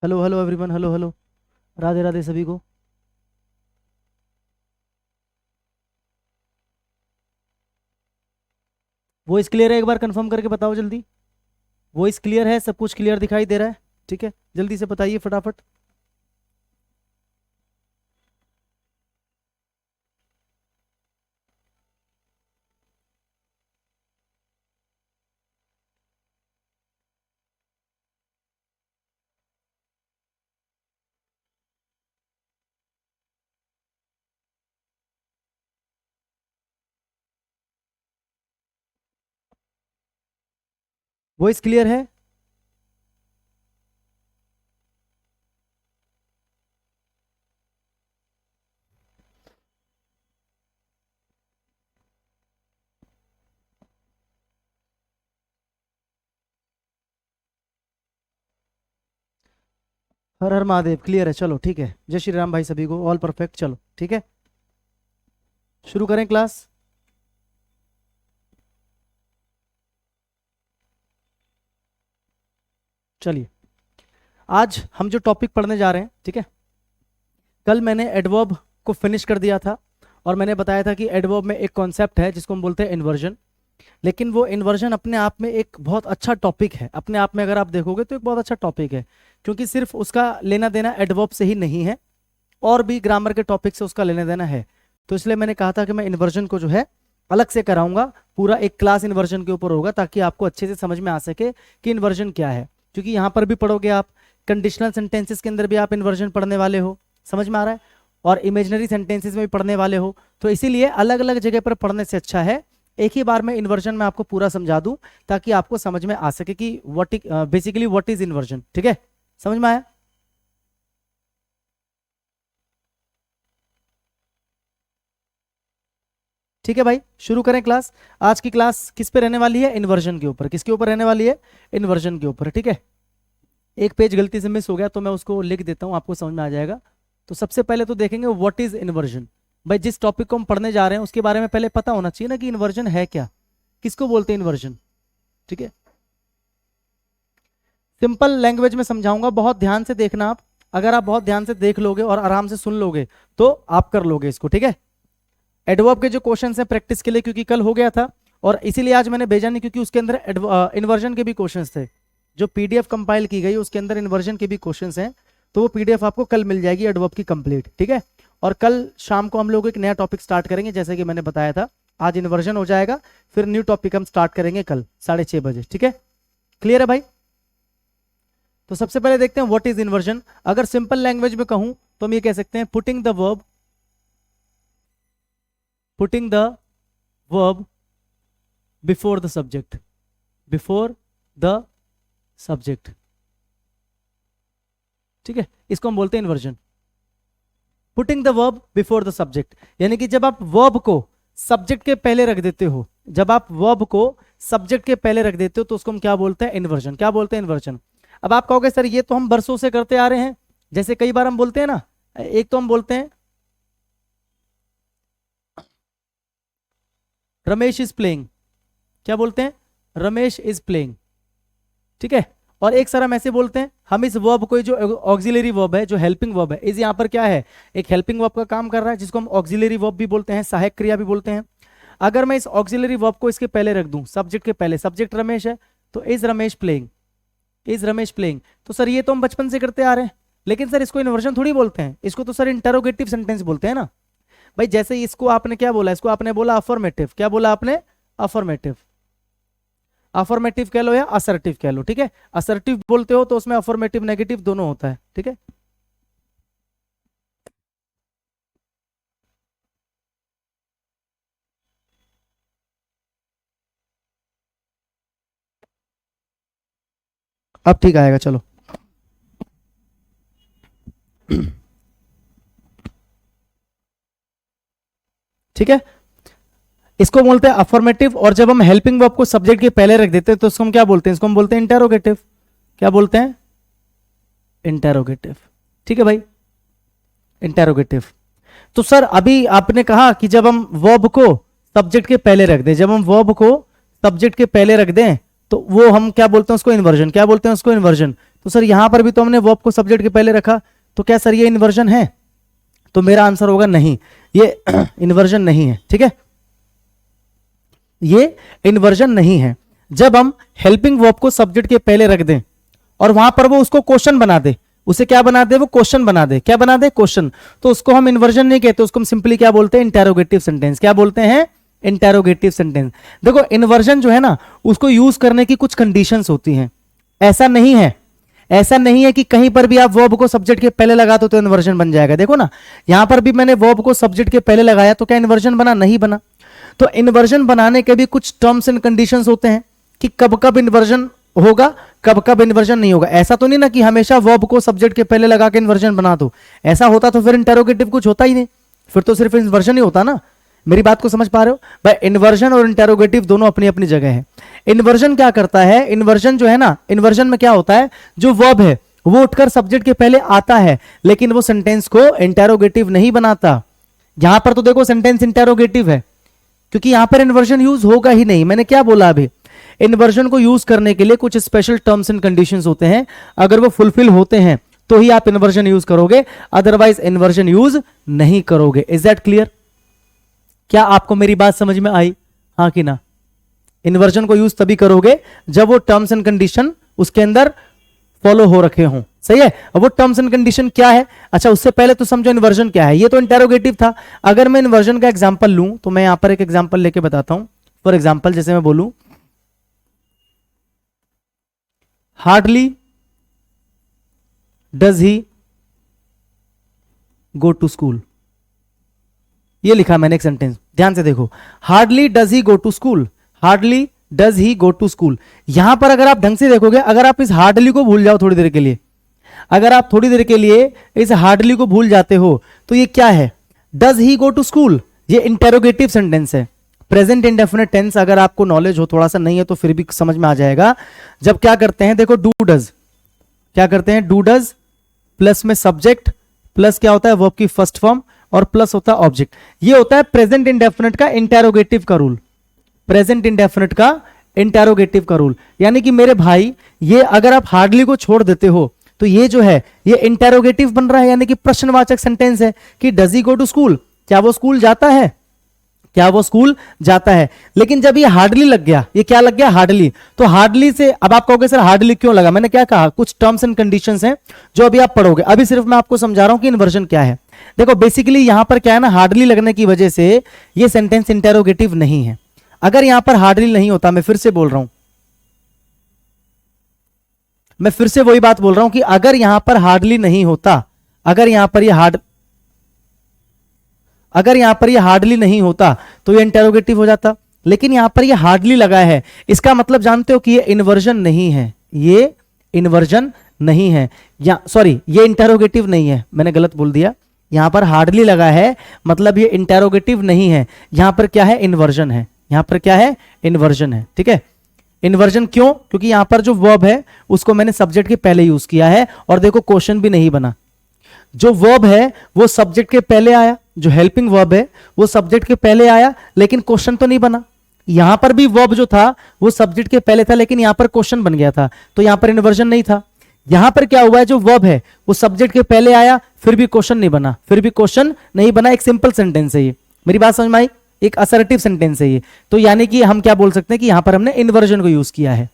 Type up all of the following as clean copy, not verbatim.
Hello hello everyone, hello hello, Radhe Radhe सभी को। Voice clear है? एक बार कंफर्म करके बताओ जल्दी। वॉइस क्लियर है? सब कुछ क्लियर दिखाई दे रहा है? ठीक है, जल्दी से बताइए फटाफट। वॉइस क्लियर है? हर हर महादेव, क्लियर है। चलो ठीक है, जय श्री राम भाई सभी को, ऑल परफेक्ट। चलो ठीक है, शुरू करें क्लास। चलिए, आज हम जो टॉपिक पढ़ने जा रहे हैं, ठीक है, कल मैंने एडवर्ब को फिनिश कर दिया था और मैंने बताया था कि एडवर्ब में एक कॉन्सेप्ट है जिसको हम बोलते हैं इन्वर्जन। लेकिन वो इन्वर्जन अपने आप में एक बहुत अच्छा टॉपिक है, अपने आप में अगर आप देखोगे तो एक बहुत अच्छा टॉपिक है, क्योंकि सिर्फ उसका लेना देना एडवर्ब से ही नहीं है, और भी ग्रामर के टॉपिक से उसका लेना देना है। तो इसलिए मैंने कहा था कि मैं इन्वर्जन को जो है अलग से कराऊंगा, पूरा एक क्लास इन्वर्जन के ऊपर होगा, ताकि आपको अच्छे से समझ में आ सके कि इन्वर्जन क्या है। क्योंकि यहाँ पर भी पढ़ोगे आप, कंडीशनल सेंटेंसेस के अंदर भी आप इन्वर्जन पढ़ने वाले हो, समझ में आ रहा है, और इमेजनरी सेंटेंसेस में भी पढ़ने वाले हो। तो इसीलिए अलग अलग जगह पर पढ़ने से अच्छा है एक ही बार में इन्वर्जन में आपको पूरा समझा दूं, ताकि आपको समझ में आ सके कि बेसिकली व्हाट इज इन्वर्जन। ठीक है, समझ में आया? ठीक है भाई, शुरू करें क्लास। आज की क्लास किस पे रहने वाली है? इन्वर्जन के ऊपर। किसके ऊपर रहने वाली है? इन्वर्जन के ऊपर। ठीक है, एक पेज गलती से मिस हो गया तो मैं उसको लिख देता हूं, आपको समझ में आ जाएगा। तो सबसे पहले तो देखेंगे व्हाट इज इन्वर्जन। भाई जिस टॉपिक को हम पढ़ने जा रहे हैं उसके बारे में पहले पता होना चाहिए ना कि इन्वर्जन है क्या, किसको बोलते हैं इन्वर्जन। ठीक है, सिंपल लैंग्वेज में समझाऊंगा, बहुत ध्यान से देखना आप। अगर आप बहुत ध्यान से देख लोगे और आराम से सुन लोगे तो आप कर लोगे इसको। ठीक है, एडवर्ब के जो क्वेश्चंस हैं प्रैक्टिस के लिए, क्योंकि कल हो गया था और इसीलिए आज मैंने भेजा नहीं, क्योंकि उसके अंदर इन्वर्जन के भी क्वेश्चंस थे। जो पीडीएफ कंपाइल की गई उसके अंदर इन्वर्जन के भी क्वेश्चंस हैं, तो वो पीडीएफ आपको कल मिल जाएगी एडवर्ब की कंप्लीट। ठीक है, और कल शाम को हम लोग एक नया टॉपिक स्टार्ट करेंगे, जैसे कि मैंने बताया था। आज इन्वर्जन हो जाएगा, फिर न्यू टॉपिक हम स्टार्ट करेंगे कल 6:30 बजे। ठीक है, क्लियर है भाई? तो सबसे पहले देखते हैं व्हाट इज इन्वर्जन। अगर सिंपल लैंग्वेज में कहूं तो हम ये कह सकते हैं putting the verb before the subject, before the subject. ठीक है, इसको हम बोलते हैं inversion, putting the verb before the subject. यानी कि जब आप वर्ब को सब्जेक्ट के पहले रख देते हो, जब आप वर्ब को सब्जेक्ट के पहले रख देते हो तो उसको हम क्या बोलते हैं? इन्वर्जन। क्या बोलते हैं? इन्वर्जन। अब आप कहोगे सर ये तो हम बरसों से करते आ रहे हैं, जैसे कई बार हम बोलते हैं ना, एक तो हम बोलते हैं रमेश इज प्लेइंग। क्या बोलते हैं? Ramesh is playing. ठीक है, और एक सर हम ऐसे बोलते हैं, हम इस वर्ब को, जो ऑक्सिलरी वर्ब है, जो हेल्पिंग वर्ब है, इस यहाँ पर क्या है? एक हेल्पिंग वर्ब का काम कर रहा है, जिसको हम ऑक्सिलरी वर्ब भी बोलते हैं, सहायक क्रिया भी बोलते हैं। अगर मैं इस ऑक्सिलरी वर्ब को इसके पहले रख दूं, सब्जेक्ट के पहले, सब्जेक्ट रमेश है, तो is Ramesh playing, is Ramesh playing. तो सर ये तो हम बचपन से करते आ रहे हैं, लेकिन सर इसको इन्वर्जन थोड़ी बोलते हैं, इसको तो सर इंटरोगेटिव सेंटेंस बोलते हैं ना। भाई जैसे इसको आपने क्या बोला? इसको आपने बोला अफर्मेटिव। क्या बोला आपने? अफर्मेटिव। अफर्मेटिव कह लो या असर्टिव कह लो। ठीक है, असर्टिव बोलते हो तो उसमें अफर्मेटिव नेगेटिव दोनों होता है। ठीक है, अब ठीक आएगा। चलो ठीक है, इसको बोलते हैं अफर्मेटिव। और जब हम हेल्पिंग वर्ब को सब्जेक्ट के पहले रख देते हैं तो उसको हम क्या बोलते हैं? इसको हम बोलते हैं इंटेरोगेटिव। क्या बोलते हैं? इंटेरोगेटिव। ठीक है भाई, इंटेरोगेटिव। तो सर अभी आपने कहा कि जब हम वर्ब को सब्जेक्ट के पहले रख दें, जब हम वर्ब को सब्जेक्ट के पहले रख दें तो वो हम क्या बोलते हैं? उसको इन्वर्जन। क्या बोलते हैं उसको? इन्वर्जन। तो सर यहां पर भी तो हमने वर्ब को सब्जेक्ट के पहले रखा, तो क्या सर ये इन्वर्जन है? तो मेरा आंसर होगा नहीं, ये इन्वर्जन नहीं है। ठीक है, ये इन्वर्जन नहीं है। जब हम हेल्पिंग वर्ब को सब्जेक्ट के पहले रख दें और वहां पर वो उसको क्वेश्चन बना दे, उसे क्या बना दे? वो क्वेश्चन बना दे। क्या बना दे? क्वेश्चन। तो उसको हम इन्वर्जन नहीं कहते, उसको हम सिंपली क्या बोलते हैं? Interrogative sentence. क्या बोलते हैं? Interrogative sentence. देखो इन्वर्जन जो है ना, उसको यूज करने की कुछ कंडीशंस होती हैं। ऐसा नहीं है, ऐसा नहीं है कि कहीं पर भी आप वर्ब को सब्जेक्ट के पहले लगा दो तो इन्वर्जन बन जाएगा। देखो ना, यहां पर भी मैंने वर्ब को सब्जेक्ट के पहले लगाया तो क्या इन्वर्जन बना? नहीं बना। तो इन्वर्जन बनाने के भी कुछ टर्म्स एंड कंडीशंस होते हैं कि कब कब इन्वर्जन होगा, कब कब इन्वर्जन नहीं होगा। ऐसा तो नहीं ना कि हमेशा वर्ब को सब्जेक्ट के पहले लगा के इन्वर्जन बना दो। ऐसा होता तो फिर इंटेरोगेटिव कुछ होता ही नहीं, फिर तो सिर्फ इन्वर्जन ही होता ना। मेरी बात को समझ पा रहे हो भाई? इन्वर्जन और इंटेरोगेटिव दोनों अपनी अपनी जगह है। इन्वर्जन क्या करता है? इन्वर्जन जो है ना, इन्वर्जन में क्या होता है? जो वर्ब है वो उठकर सब्जेक्ट के पहले आता है, लेकिन वो सेंटेंस को इंटेरोगेटिव नहीं बनाता। यहां पर तो देखो सेंटेंस इंटेरोगेटिव है, क्योंकि यहां पर इन्वर्जन यूज होगा ही नहीं। मैंने क्या बोला अभी? इन्वर्जन को यूज करने के लिए कुछ स्पेशल टर्म्स एंड कंडीशंस होते हैं, अगर वो फुलफिल होते हैं तो ही आप इन्वर्जन यूज करोगे, अदरवाइज इन्वर्जन यूज नहीं करोगे। Is that clear? क्या आपको मेरी बात समझ में आई, हाँ कि ना? इन्वर्जन को यूज तभी करोगे जब वो टर्म्स एंड कंडीशन उसके अंदर फॉलो हो रखे हों। सही है? अब वो टर्म्स एंड कंडीशन क्या है? अच्छा उससे पहले तो समझो इन्वर्जन क्या है। ये तो इंटेरोगेटिव था। अगर मैं इन्वर्जन का एग्जांपल लूं तो मैं यहां पर एक एग्जांपल लेके बताता हूं। फॉर एग्जांपल जैसे मैं बोलूं hardly does he go to school, ये लिखा मैंने एक सेंटेंस, ध्यान से देखो। Hardly does he go to school, hardly does he go to school. यहां पर अगर आप ढंग से देखोगे, अगर आप इस हार्डली को भूल जाओ थोड़ी देर के लिए, अगर आप थोड़ी देर के लिए इस हार्डली को भूल जाते हो तो ये क्या है? Does he go to school, ये इंटेरोगेटिव सेंटेंस है। प्रेजेंट इंडेफिनिट टेंस अगर आपको नॉलेज हो, थोड़ा सा नहीं है तो फिर भी समझ में आ जाएगा। जब क्या करते हैं, देखो डू डज, क्या करते हैं? डू डज प्लस में सब्जेक्ट प्लस क्या होता है? वर्ब की फर्स्ट फॉर्म और प्लस होता है ऑब्जेक्ट। ये होता है प्रेजेंट इंडेफिनिट का इंटेरोगेटिव का रूल, प्रेजेंट इंडेफिनिट का इंटेरोगेटिव का रूल। यानी कि मेरे भाई ये अगर आप हार्डली को छोड़ देते हो तो ये जो है ये इंटेरोगेटिव बन रहा है, यानी कि प्रश्नवाचक सेंटेंस है कि does he go to school, क्या वो स्कूल जाता है, क्या वो स्कूल जाता है। लेकिन जब ये हार्डली लग गया, ये क्या लग गया? हार्डली। तो हार्डली से अब आप कहोगे सर हार्डली क्यों लगा? मैंने क्या कहा? कुछ टर्म्स एंड कंडीशंस हैं जो अभी आप पढ़ोगे। अभी सिर्फ मैं आपको समझा रहा हूं कि इन्वर्जन क्या है। देखो बेसिकली यहां पर क्या है ना, हार्डली लगने की वजह से ये सेंटेंस इंटेरोगेटिव नहीं है। अगर यहां पर हार्डली नहीं होता, मैं फिर से बोल रहा हूं, मैं फिर से वही बात बोल रहा हूं कि अगर यहां पर हार्डली नहीं होता, अगर यहां पर ये हार्डली नहीं होता तो ये इंटेरोगेटिव हो जाता। लेकिन यहां पर ये हार्डली लगा है, इसका मतलब जानते हो कि ये इन्वर्जन नहीं है, ये इन्वर्जन नहीं है, या सॉरी ये इंटेरोगेटिव नहीं है, मैंने गलत बोल दिया। यहां पर हार्डली लगा है मतलब ये इंटेरोगेटिव नहीं है, यहां पर क्या है? इन्वर्जन है। यहां पर क्या है? इन्वर्जन है। ठीक है, इन्वर्जन क्यों? क्योंकि यहां पर जो वर्ब है उसको मैंने सब्जेक्ट के पहले यूज किया है, और देखो क्वेश्चन भी नहीं बना। जो वर्ब है वो सब्जेक्ट के पहले आया, जो हेल्पिंग वर्ब है वो सब्जेक्ट के पहले आया, लेकिन क्वेश्चन तो नहीं बना। यहां पर भी वर्ब जो था वो सब्जेक्ट के पहले था, लेकिन यहां पर क्वेश्चन बन गया था, तो यहां पर इन्वर्जन नहीं था। यहां पर क्या हुआ है? जो वर्ब है वो सब्जेक्ट के पहले आया, फिर भी क्वेश्चन नहीं बना, फिर भी क्वेश्चन नहीं बना। एक सिंपल सेंटेंस है ये, मेरी बात समझ में आई? एक असर्टिव सेंटेंस है ये। तो यानी कि हम क्या बोल सकते हैं कि यहां पर हमने इन्वर्जन को यूज किया है।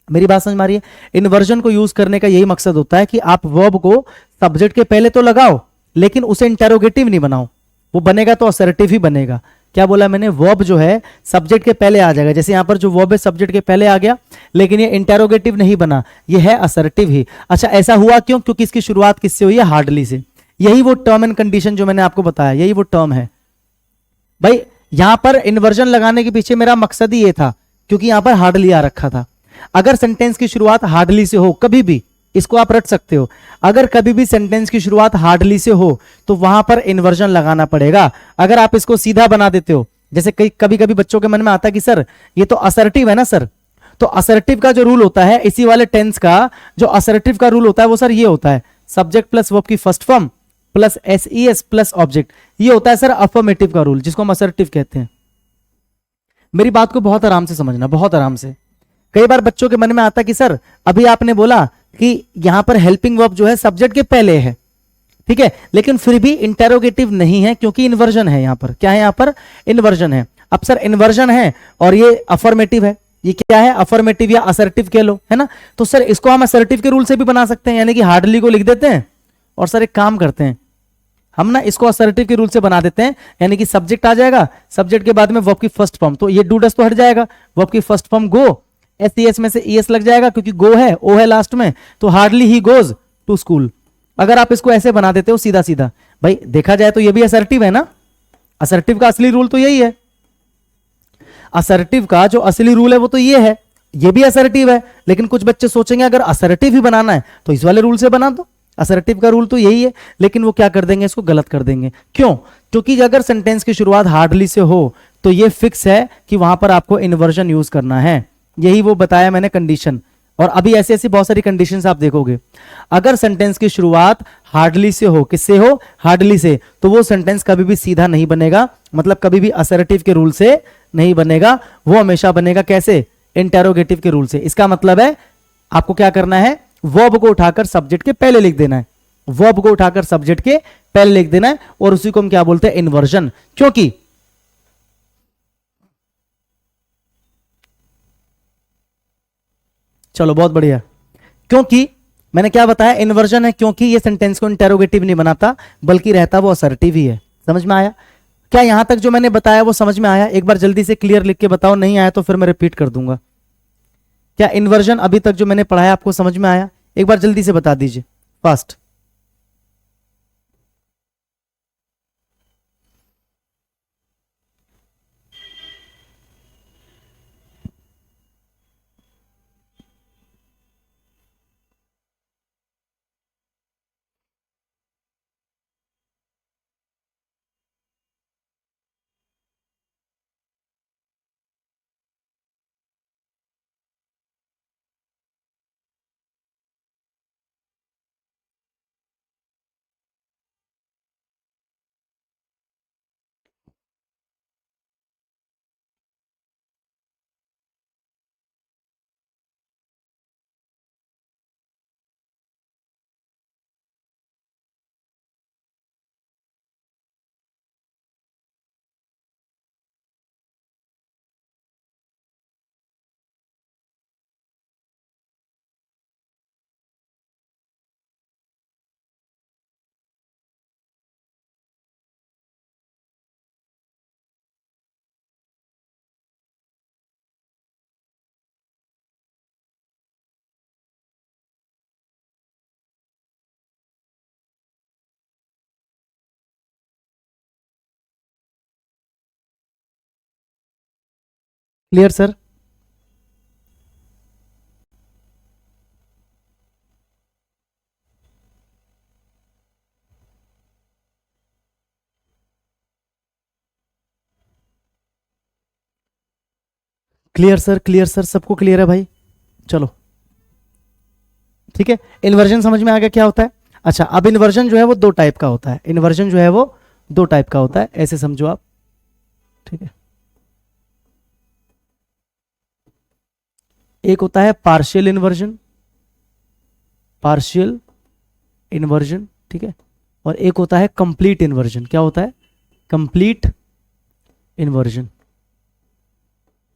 मेरी बात समझ में आ रही है? इन्वर्जन को यूज करने का यही मकसद होता है कि आप वर्ब को सब्जेक्ट के पहले तो लगाओ, लेकिन उसे इंटेरोगेटिव नहीं बनाओ। वो बनेगा तो असर्टिव ही बनेगा। क्या बोला मैंने? वर्ब जो है सब्जेक्ट के पहले आ जाएगा। जैसे यहां पर जो वर्ब है सब्जेक्ट के पहले आ गया, लेकिन ये इंटेरोगेटिव नहीं बना, ये है असर्टिव ही। अच्छा ऐसा हुआ क्यों? क्योंकि इसकी शुरुआत किससे हुई है? हार्डली से। यही वो टर्म एंड कंडीशन जो मैंने आपको बताया, यही वो टर्म है भाई। यहां पर इन्वर्जन लगाने के पीछे मेरा मकसद ही ये था, क्योंकि यहां पर हार्डली आ रखा था। अगर सेंटेंस की शुरुआत हार्डली से हो, कभी भी इसको आप रट सकते हो, अगर कभी भी सेंटेंस की शुरुआत हार्डली से हो तो वहां पर इन्वर्जन लगाना पड़ेगा। अगर आप इसको सीधा बना देते हो, जैसे कभी कभी बच्चों के मन में आता है कि सर ये तो असर्टिव है ना सर, तो असर्टिव का जो रूल होता है, इसी वाले टेंस का जो असर्टिव का रूल होता है वो सर ये होता है, सब्जेक्ट प्लस वर्ब की first form plus SES plus object. ये होता है सर अफर्मेटिव का रूल, जिसको हम असर्टिव कहते हैं। मेरी बात को बहुत आराम से समझना, बहुत आराम से। कई बार बच्चों के मन में आता है कि सर अभी आपने बोला कि यहां पर हेल्पिंग वर्ब जो है सब्जेक्ट के पहले है, ठीक है, लेकिन फिर भी इंटेरोगेटिव नहीं है क्योंकि इन्वर्जन है यहां पर। क्या है यहां पर? इन्वर्जन है। अब सर इन्वर्जन है और ये अफर्मेटिव है, ये क्या है? अफर्मेटिव या असर्टिव कह लो, है ना। तो सर इसको हम असर्टिव के रूल से भी बना सकते हैं, यानी कि हार्डली को लिख देते हैं और सर एक काम करते हैं हम ना, इसको असर्टिव के रूल से बना देते हैं, यानी कि सब्जेक्ट आ जाएगा, सब्जेक्ट के बाद में वर्ब की फर्स्ट फॉर्म, तो ये डू डस तो हट जाएगा, वर्ब की फर्स्ट फॉर्म गो, एस में से ईएस लग जाएगा क्योंकि गो है, ओ है लास्ट में, तो hardly he goes to school. अगर आप इसको ऐसे बना देते हो सीधा सीधा, भाई देखा जाए तो ये भी असर्टिव है ना, असर्टिव का असली रूल तो यही है, असर्टिव का जो असली रूल है वो तो ये है, ये भी असर्टिव है, लेकिन कुछ बच्चे सोचेंगे अगर असर्टिव ही बनाना है तो इस वाले रूल से बना दो, असर्टिव का रूल तो यही है, लेकिन वो क्या कर देंगे, इसको गलत कर देंगे। क्यों? क्योंकि अगर सेंटेंस की शुरुआत हार्डली से हो तो ये फिक्स है कि वहां पर आपको इन्वर्जन यूज करना है, यही वो बताया मैंने कंडीशन। और अभी ऐसी ऐसी बहुत सारी कंडीशंस आप देखोगे, अगर सेंटेंस की शुरुआत हार्डली से हो, किससे हो? हार्डली से, तो वो सेंटेंस कभी भी सीधा नहीं बनेगा, मतलब कभी भी असर्टिव के रूल से नहीं बनेगा, वो हमेशा बनेगा कैसे? इंटेरोगेटिव के रूल से। इसका मतलब है आपको क्या करना है, वर्ब को उठाकर सब्जेक्ट के पहले लिख देना है, वर्ब को उठाकर सब्जेक्ट के पहले लिख देना है, और उसी को हम क्या बोलते हैं? इन्वर्जन। क्योंकि चलो बहुत बढ़िया, क्योंकि मैंने क्या बताया, इन्वर्जन है क्योंकि ये सेंटेंस को इंटेरोगेटिव नहीं बनाता बल्कि रहता वो असर्टिव ही है। समझ में आया? क्या यहां तक जो मैंने बताया वो समझ में आया? एक बार जल्दी से क्लियर लिख के बताओ, नहीं आया तो फिर मैं रिपीट कर दूंगा। क्या इन्वर्जन अभी तक जो मैंने पढ़ाया आपको समझ में आया? एक बार जल्दी से बता दीजिए, fast. Clear sir? Clear sir, clear sir, सबको क्लियर है भाई? चलो ठीक है, इन्वर्जन समझ में आ गया क्या होता है? अच्छा, अब इन्वर्जन जो है वो दो टाइप का होता है, इन्वर्जन जो है वो दो टाइप का होता है, ऐसे समझो आप, ठीक है। एक होता है पार्शियल इन्वर्जन, पार्शियल इन्वर्जन, ठीक है, और एक होता है कंप्लीट इन्वर्जन। क्या होता है? कंप्लीट इन्वर्जन,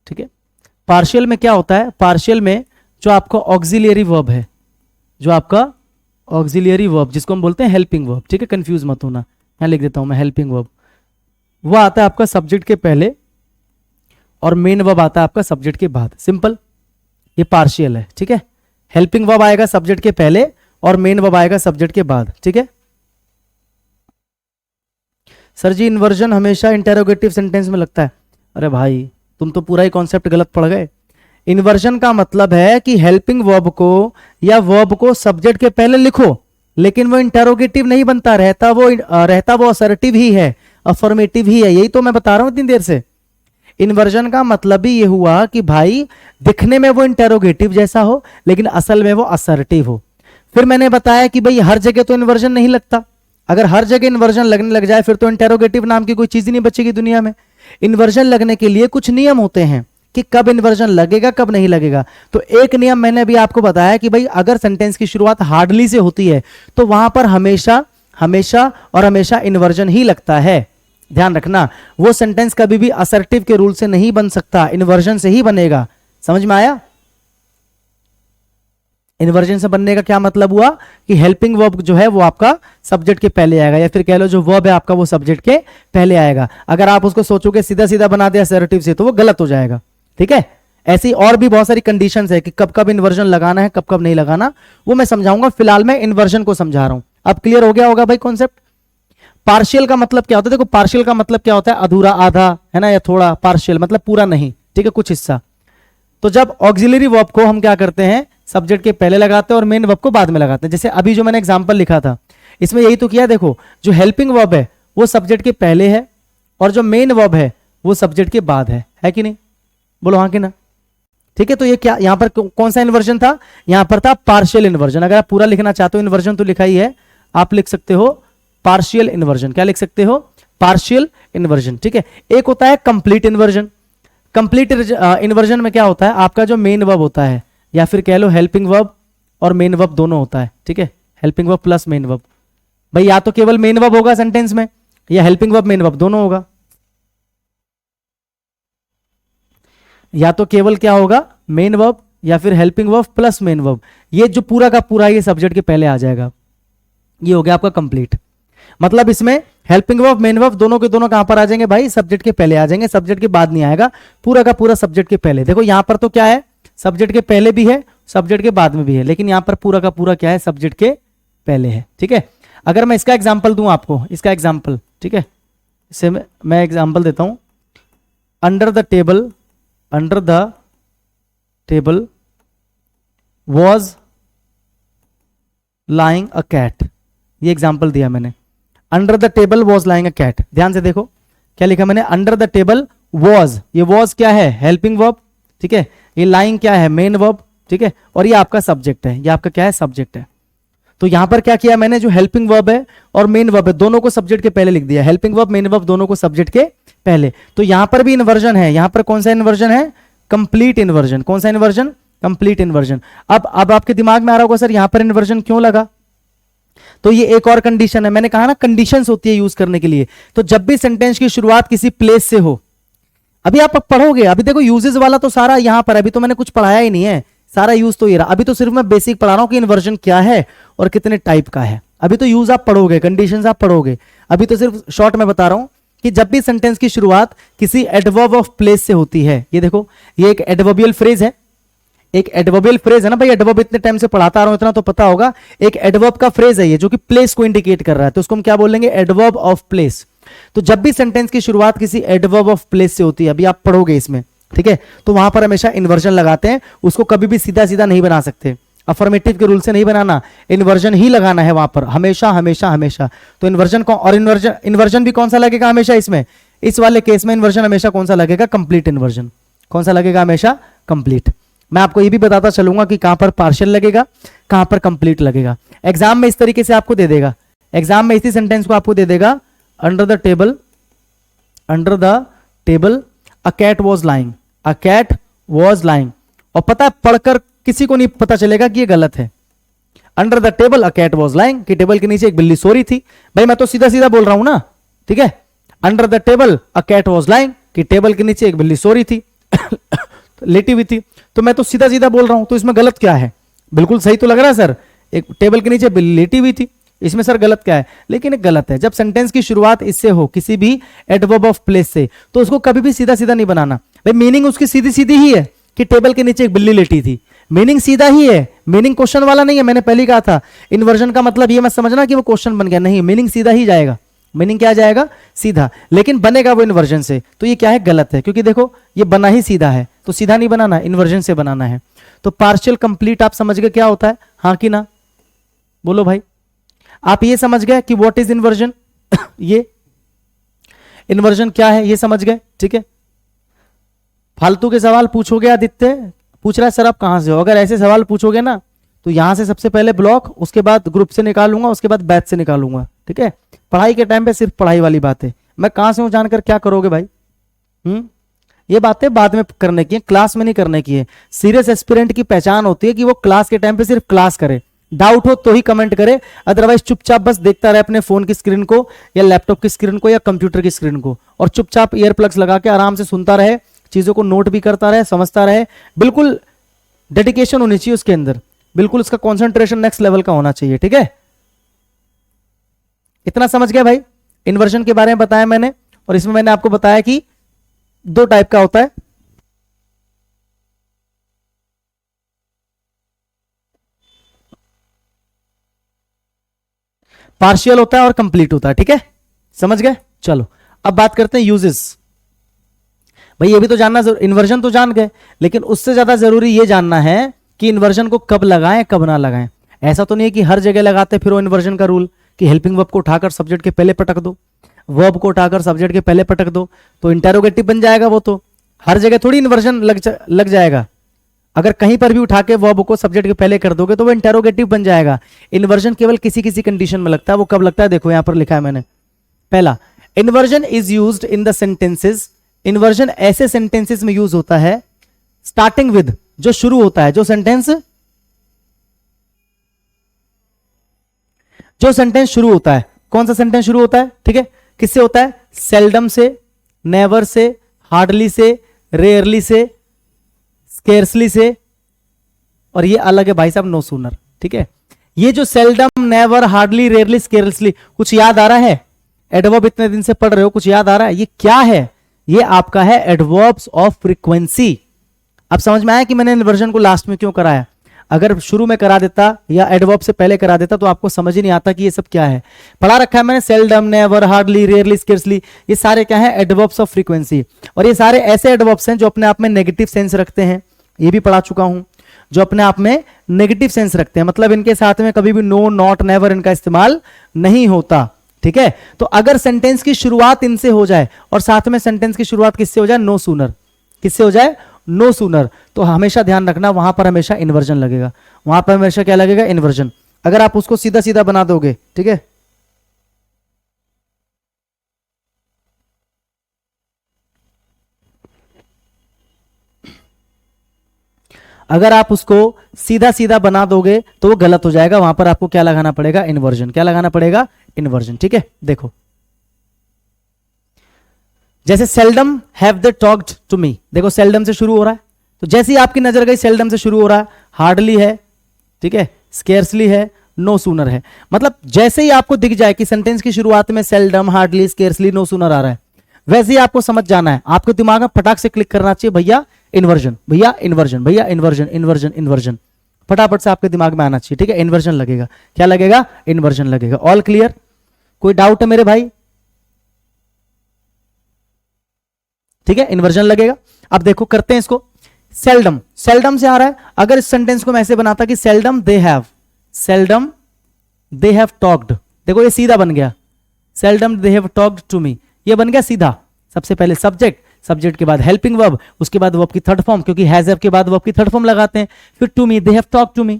ठीक है। पार्शियल में क्या होता है? पार्शियल में जो आपका ऑक्सिलियरी वर्ब है, जो आपका ऑक्सिलियरी वर्ब जिसको हम बोलते हैं हेल्पिंग वर्ब, ठीक है, कंफ्यूज मत होना, यहां लिख देता हूं मैं हेल्पिंग वर्ब, वो आता है आपका सब्जेक्ट के पहले और मेन वर्ब आता है आपका सब्जेक्ट के बाद। सिंपल, ये पार्शियल है, ठीक है। हेल्पिंग वर्ब आएगा सब्जेक्ट के पहले और मेन वर्ब आएगा सब्जेक्ट के बाद, ठीक है। सर जी इन्वर्जन हमेशा इंटेरोगेटिव सेंटेंस में लगता है। अरे भाई तुम तो पूरा ही कॉन्सेप्ट गलत पढ़ गए। इन्वर्जन का मतलब है कि हेल्पिंग वर्ब को या वर्ब को सब्जेक्ट के पहले लिखो, लेकिन वो इंटेरोगेटिव नहीं बनता, रहता वो असर्टिव ही है, अफर्मेटिव ही है। यही तो मैं बता रहा हूं इतनी देर से। इन्वर्जन का मतलब ही ये हुआ कि भाई दिखने में वो इंटेरोगेटिव जैसा हो लेकिन असल में वो असर्टिव हो। फिर मैंने बताया कि भाई हर जगह तो इन्वर्जन नहीं लगता, अगर हर जगह इन्वर्जन लगने लग जाए फिर तो इंटेरोगेटिव नाम की कोई चीज ही नहीं बचेगी दुनिया में। इन्वर्जन लगने के लिए कुछ नियम होते हैं कि कब इन्वर्जन लगेगा कब नहीं लगेगा। तो एक नियम मैंने अभी आपको बताया कि भाई अगर सेंटेंस की शुरुआत हार्डली से होती है तो वहां पर हमेशा हमेशा और हमेशा इन्वर्जन ही लगता है। ध्यान रखना, वो सेंटेंस कभी भी असर्टिव के रूल से नहीं बन सकता, इन्वर्जन से ही बनेगा। समझ में आया? इन्वर्जन से बनने का क्या मतलब हुआ कि हेल्पिंग वर्ब जो है वो आपका सब्जेक्ट के पहले आएगा, या फिर कह लो जो वर्ब है आपका वो सब्जेक्ट के पहले आएगा। अगर आप उसको सोचोगे सीधा सीधा बना दिया असर्टिव से तो वो गलत हो जाएगा। ठीक है, ऐसी और भी बहुत सारी कंडीशंस है कि कब कब इन्वर्जन लगाना है कब कब नहीं लगाना, वो मैं समझाऊंगा। फिलहाल मैं इन्वर्जन को समझा रहा हूं। अब क्लियर हो गया होगा भाई कॉन्सेप्ट। पार्शियल का मतलब क्या होता है? देखो पार्शियल का मतलब क्या होता है? अधूरा, आधा, है ना, या थोड़ा। पार्शियल मतलब पूरा नहीं, ठीक है, कुछ हिस्सा। तो जब ऑक्सिलरी वर्ब को हम क्या करते हैं, सब्जेक्ट के पहले लगाते हैं और मेन वर्ब को बाद में लगाते हैं। जैसे अभी जो मैंने एग्जांपल लिखा था इसमें यही तो किया। देखो जो हेल्पिंग वर्ब है वो सब्जेक्ट के पहले है और जो मेन वर्ब है वो सब्जेक्ट के बाद है कि नहीं? बोलो हाँ कि ना? ठीक है, तो ये क्या यहां पर कौन सा इन्वर्जन था? यहां पर था पार्शियल इन्वर्जन। अगर आप पूरा लिखना चाहते हो इन्वर्जन तो लिखा ही है, आप लिख सकते हो पार्शियल इन्वर्जन। क्या लिख सकते हो? Partial inversion. ठीक है, एक होता है कंप्लीट इन्वर्जन। कंप्लीट इन्वर्जन में क्या होता है? आपका जो मेन वर्ब होता है या फिर कह लो हेल्पिंग वर्ब और मेन वर्ब दोनों होता है। ठीक है, helping verb plus main verb. भाई या तो केवल मेन वर्ब होगा सेंटेंस में या हेल्पिंग वर्ब मेन वर्ब दोनों होगा, या तो केवल क्या होगा मेन वर्ब या फिर helping verb plus main verb. ये जो पूरा का पूरा ये सब्जेक्ट के पहले आ जाएगा, ये हो गया आपका कंप्लीट। मतलब इसमें हेल्पिंग वर्ब मेन वर्ब दोनों के दोनों कहां पर आ जाएंगे भाई? सब्जेक्ट के पहले आ जाएंगे, सब्जेक्ट के बाद नहीं आएगा, पूरा का पूरा सब्जेक्ट के पहले। देखो यहां पर तो क्या है, सब्जेक्ट के पहले भी है सब्जेक्ट के बाद में भी है, लेकिन यहां पर पूरा का पूरा क्या है? सब्जेक्ट के पहले है। ठीक है, अगर मैं इसका एग्जाम्पल दूं आपको, इसका एग्जाम्पल, ठीक है, इससे मैं एग्जाम्पल देता हूं। Under the table was lying a cat. ये एग्जाम्पल दिया मैंने, under the table was lying a cat. ध्यान से देखो क्या लिखा मैंने, अंडर द टेबल वॉज। ये वॉज क्या है? Helping verb. ठीक है, ये लाइंग क्या है? Main verb. ठीक है, और ये आपका सब्जेक्ट है, ये आपका क्या है? सब्जेक्ट है। तो यहां पर क्या किया मैंने, जो हेल्पिंग वर्ब है और मेन वर्ब है दोनों को सब्जेक्ट के पहले लिख दिया। हेल्पिंग वर्ब मेन वर्ब दोनों को सब्जेक्ट के पहले। तो यहां पर भी इन्वर्जन है। यहां पर कौन सा इन्वर्जन है? Complete inversion. कौन सा इन्वर्जन? Complete inversion. अब आपके दिमाग में आ रहा होगा सर यहां पर इन्वर्जन क्यों लगा? तो ये एक और कंडीशन है। मैंने कहा ना कंडीशंस होती है यूज करने के लिए। तो जब भी सेंटेंस की शुरुआत किसी प्लेस से हो, अभी आप पढ़ोगे, अभी देखो यूजेस वाला तो सारा यहां पर, अभी तो मैंने कुछ पढ़ाया ही नहीं है, सारा यूज तो ये रहा। अभी तो सिर्फ मैं बेसिक पढ़ा रहा हूं कि इन्वर्जन क्या है और कितने टाइप का है। अभी तो यूज आप पढ़ोगे, कंडीशंस आप पढ़ोगे। अभी तो सिर्फ शॉर्ट में बता रहा हूं कि जब भी सेंटेंस की शुरुआत किसी एडवर्ब ऑफ प्लेस से होती है, ये देखो ये एक एडवर्बियल फ्रेज है, एक एडवर्बियल फ्रेज है ना भाई। एडवर्ब इतने टाइम से पढ़ाता रहा हूं, इतना तो पता होगा। एक एडवर्ब का फ्रेज है ये जो कि प्लेस को इंडिकेट कर रहा है, तो उसको हम क्या बोलेंगे? Adverb of place. तो जब भी सेंटेंस की शुरुआत किसी एडवर्ब ऑफ प्लेस से होती है, अभी आप पढ़ोगे इसमें, ठीक है, तो वहां पर हमेशा इन्वर्जन लगाते हैं। उसको कभी भी सीधा सीधा नहीं बना सकते, अफर्मेटिव के रूल से नहीं बनाना, इन्वर्जन ही लगाना है वहां पर, हमेशा हमेशा हमेशा। तो इन्वर्जन को, और इन्वर्जन भी कौन सा लगेगा हमेशा इसमें? इस वाले केस में इन्वर्जन हमेशा कौन सा लगेगा? Complete inversion. कौन सा लगेगा? हमेशा कंप्लीट। मैं आपको ये भी बताता चलूंगा कि कहां पर पार्शियल लगेगा, कहां पर कंप्लीट लगेगा। एग्जाम में इस तरीके से आपको दे देगा, एग्जाम में इसी सेंटेंस को आपको दे देगा, under the table a cat was lying, a cat was lying. और पता है पढ़कर किसी को नहीं पता चलेगा कि ये गलत है। Under the table a cat was lying, कि टेबल के नीचे एक बिल्ली सो रही थी। भाई मैं तो सीधा सीधा बोल रहा हूं ना, ठीक है। Under the table a cat was lying, कि टेबल के नीचे एक बिल्ली सो रही थी लेटी हुई थी। तो मैं तो सीधा सीधा बोल रहा हूं, तो इसमें गलत क्या है? बिल्कुल सही तो लग रहा है सर, एक टेबल के नीचे बिल्ली लेटी हुई थी, इसमें सर गलत क्या है? लेकिन एक गलत है। जब सेंटेंस की शुरुआत इससे हो, किसी भी एडवर्ब ऑफ प्लेस से, तो उसको कभी भी सीधा सीधा नहीं बनाना। भाई मीनिंग उसकी सीधी सीधी ही है कि टेबल के नीचे एक बिल्ली लेटी थी, मीनिंग सीधा ही है, मीनिंग क्वेश्चन वाला नहीं है। मैंने पहले ही कहा था इन्वर्जन का मतलब ये मत समझना कि वो क्वेश्चन बन गया, नहीं, मीनिंग सीधा ही जाएगा। मीनिंग क्या जाएगा? सीधा, लेकिन बनेगा वो इन्वर्जन से। तो ये क्या है? गलत है, क्योंकि देखो ये बना ही सीधा है, तो सीधा नहीं बनाना, इन्वर्जन से बनाना है। तो पार्शियल कंप्लीट आप समझ गए क्या होता है? हाँ कि ना? बोलो भाई। आप ये समझ गए कि व्हाट इज इन्वर्जन ये इन्वर्जन क्या है ये समझ गए, ठीक है। फालतू के सवाल पूछोगे, आदित्य पूछ रहा है सर आप कहां से हो, अगर ऐसे सवाल पूछोगे ना तो यहां से सबसे पहले ब्लॉक, उसके बाद ग्रुप से निकालूंगा, उसके बाद बैच से निकालूंगा, ठीक है। पढ़ाई के टाइम पे सिर्फ पढ़ाई वाली बात है। मैं कहां से हूं जानकर क्या करोगे भाई? ये बातें बाद में करने की है, क्लास में नहीं करने की है। सीरियस एस्पिरेंट की पहचान होती है कि वो क्लास के टाइम पे सिर्फ क्लास करे, डाउट हो तो ही कमेंट करे, अदरवाइज चुपचाप बस देखता रहे अपने फोन की स्क्रीन को या लैपटॉप की स्क्रीन को या कंप्यूटर की स्क्रीन को, और चुपचाप ईयर प्लग्स लगा के आराम से सुनता रहे, चीजों को नोट भी करता रहे, समझता रहे। बिल्कुल डेडिकेशन होनी चाहिए उसके अंदर, बिल्कुल उसका कॉन्सेंट्रेशन नेक्स्ट लेवल का होना चाहिए। ठीक है, इतना समझ गया भाई। इन्वर्जन के बारे में बताया मैंने, और इसमें मैंने आपको बताया कि दो टाइप का होता है, पार्शियल होता है और कंप्लीट होता है। ठीक है, समझ गए। चलो अब बात करते हैं यूजेस। भाई ये भी तो जानना, इन्वर्जन तो जान गए, लेकिन उससे ज्यादा जरूरी ये जानना है कि इन्वर्जन को कब लगाएं कब ना लगाएं। ऐसा तो नहीं है कि हर जगह लगाते फिर वो इन्वर्जन का रूल कि हेल्पिंग वर्ब को उठाकर सब्जेक्ट के पहले पटक दो, वर्ब को उठाकर सब्जेक्ट के पहले पटक दो, तो इंटेरोगेटिव बन जाएगा। वो तो हर जगह थोड़ी इन्वर्जन लग जाएगा। अगर कहीं पर भी उठा के वर्ब को सब्जेक्ट के पहले कर दोगे तो वो इंटेरोगेटिव बन जाएगा। इन्वर्जन केवल किसी किसी कंडीशन में लगता है। वो कब लगता है, देखो यहां पर लिखा है मैंने। पहला, inversion is used in the sentences. Inversion ऐसे सेंटेंसेस में यूज होता है स्टार्टिंग विद, जो शुरू होता है, जो सेंटेंस शुरू होता है। कौन सा सेंटेंस शुरू होता है? ठीक है, किससे होता है? सेल्डम से, नेवर से, हार्डली से, रेयरली से, स्केर्सली से, और ये अलग है भाई साहब, नो सूनर। ठीक है, ये जो seldom, never, hardly, rarely, scarcely, कुछ याद आ रहा है? एडवर्ब इतने दिन से पढ़ रहे हो, कुछ याद आ रहा है? ये क्या है? ये आपका है एडवर्ब्स ऑफ फ्रीक्वेंसी। अब समझ में आया कि मैंने इन्वर्जन को लास्ट में क्यों कराया। अगर शुरू में करा देता या एडवर्ब से पहले करा देता तो आपको समझ ही नहीं आता कि ये सब क्या है। पढ़ा रखा है मैंने, seldom, never, hardly, rarely, scarcely, ये सारे क्या है? Adverbs of frequency. और ये सारे ऐसे एडवर्ब्स हैं जो अपने आप में नेगेटिव सेंस रखते हैं, ये भी पढ़ा चुका हूं, जो अपने आप में नेगेटिव सेंस रखते हैं, मतलब इनके साथ में कभी भी नो, नॉट, नेवर इनका इस्तेमाल नहीं होता। ठीक है, तो अगर सेंटेंस की शुरुआत इनसे हो जाए और साथ में सेंटेंस की शुरुआत किससे हो जाए? No sooner. किससे हो जाए? No sooner. तो हमेशा ध्यान रखना, वहां पर हमेशा इन्वर्जन लगेगा, वहां पर हमेशा क्या लगेगा? इन्वर्जन। अगर आप उसको सीधा सीधा बना दोगे, ठीक है, अगर आप उसको सीधा सीधा बना दोगे तो वो गलत हो जाएगा। वहां पर आपको क्या लगाना पड़ेगा? इन्वर्जन। क्या लगाना पड़ेगा? इन्वर्जन। ठीक है, देखो जैसे seldom have they talked to me, देखो सेल्डम से शुरू हो रहा है, तो जैसे ही आपकी नजर गई सेल्डम से शुरू हो रहा है, हार्डली है, ठीक है, स्केर्सली है, नो सूनर है। मतलब जैसे ही आपको दिख जाए कि सेंटेंस की शुरुआत में seldom, hardly, scarcely, no sooner आ रहा है, वैसे ही आपको समझ जाना है, आपके दिमाग में फटाक से क्लिक करना चाहिए, भैया इन्वर्जन, भैया इन्वर्जन, भैया इन्वर्जन, इन्वर्जन, इन्वर्जन, फटाफट से आपके दिमाग में आना चाहिए। ठीक है, इन्वर्जन लगेगा। क्या लगेगा? इन्वर्जन लगेगा। All clear? कोई डाउट है मेरे भाई? ठीक है, इन्वर्जन लगेगा। अब देखो करते हैं इसको। सेल्डम, सेल्डम से आ रहा है। अगर इस सेंटेंस को मैं ऐसे बनाता कि सेल्डम दे हैव टॉक्ड, देखो ये सीधा बन गया, seldom they have talked to me, ये बन गया सीधा। सबसे पहले सब्जेक्ट, सब्जेक्ट के बाद हेल्पिंग वर्ब, उसके बाद वर्ब की थर्ड फॉर्म, क्योंकि हैज हैव के बाद वर्ब की थर्ड फॉर्म लगाते हैं, फिर to me, they have talked to me,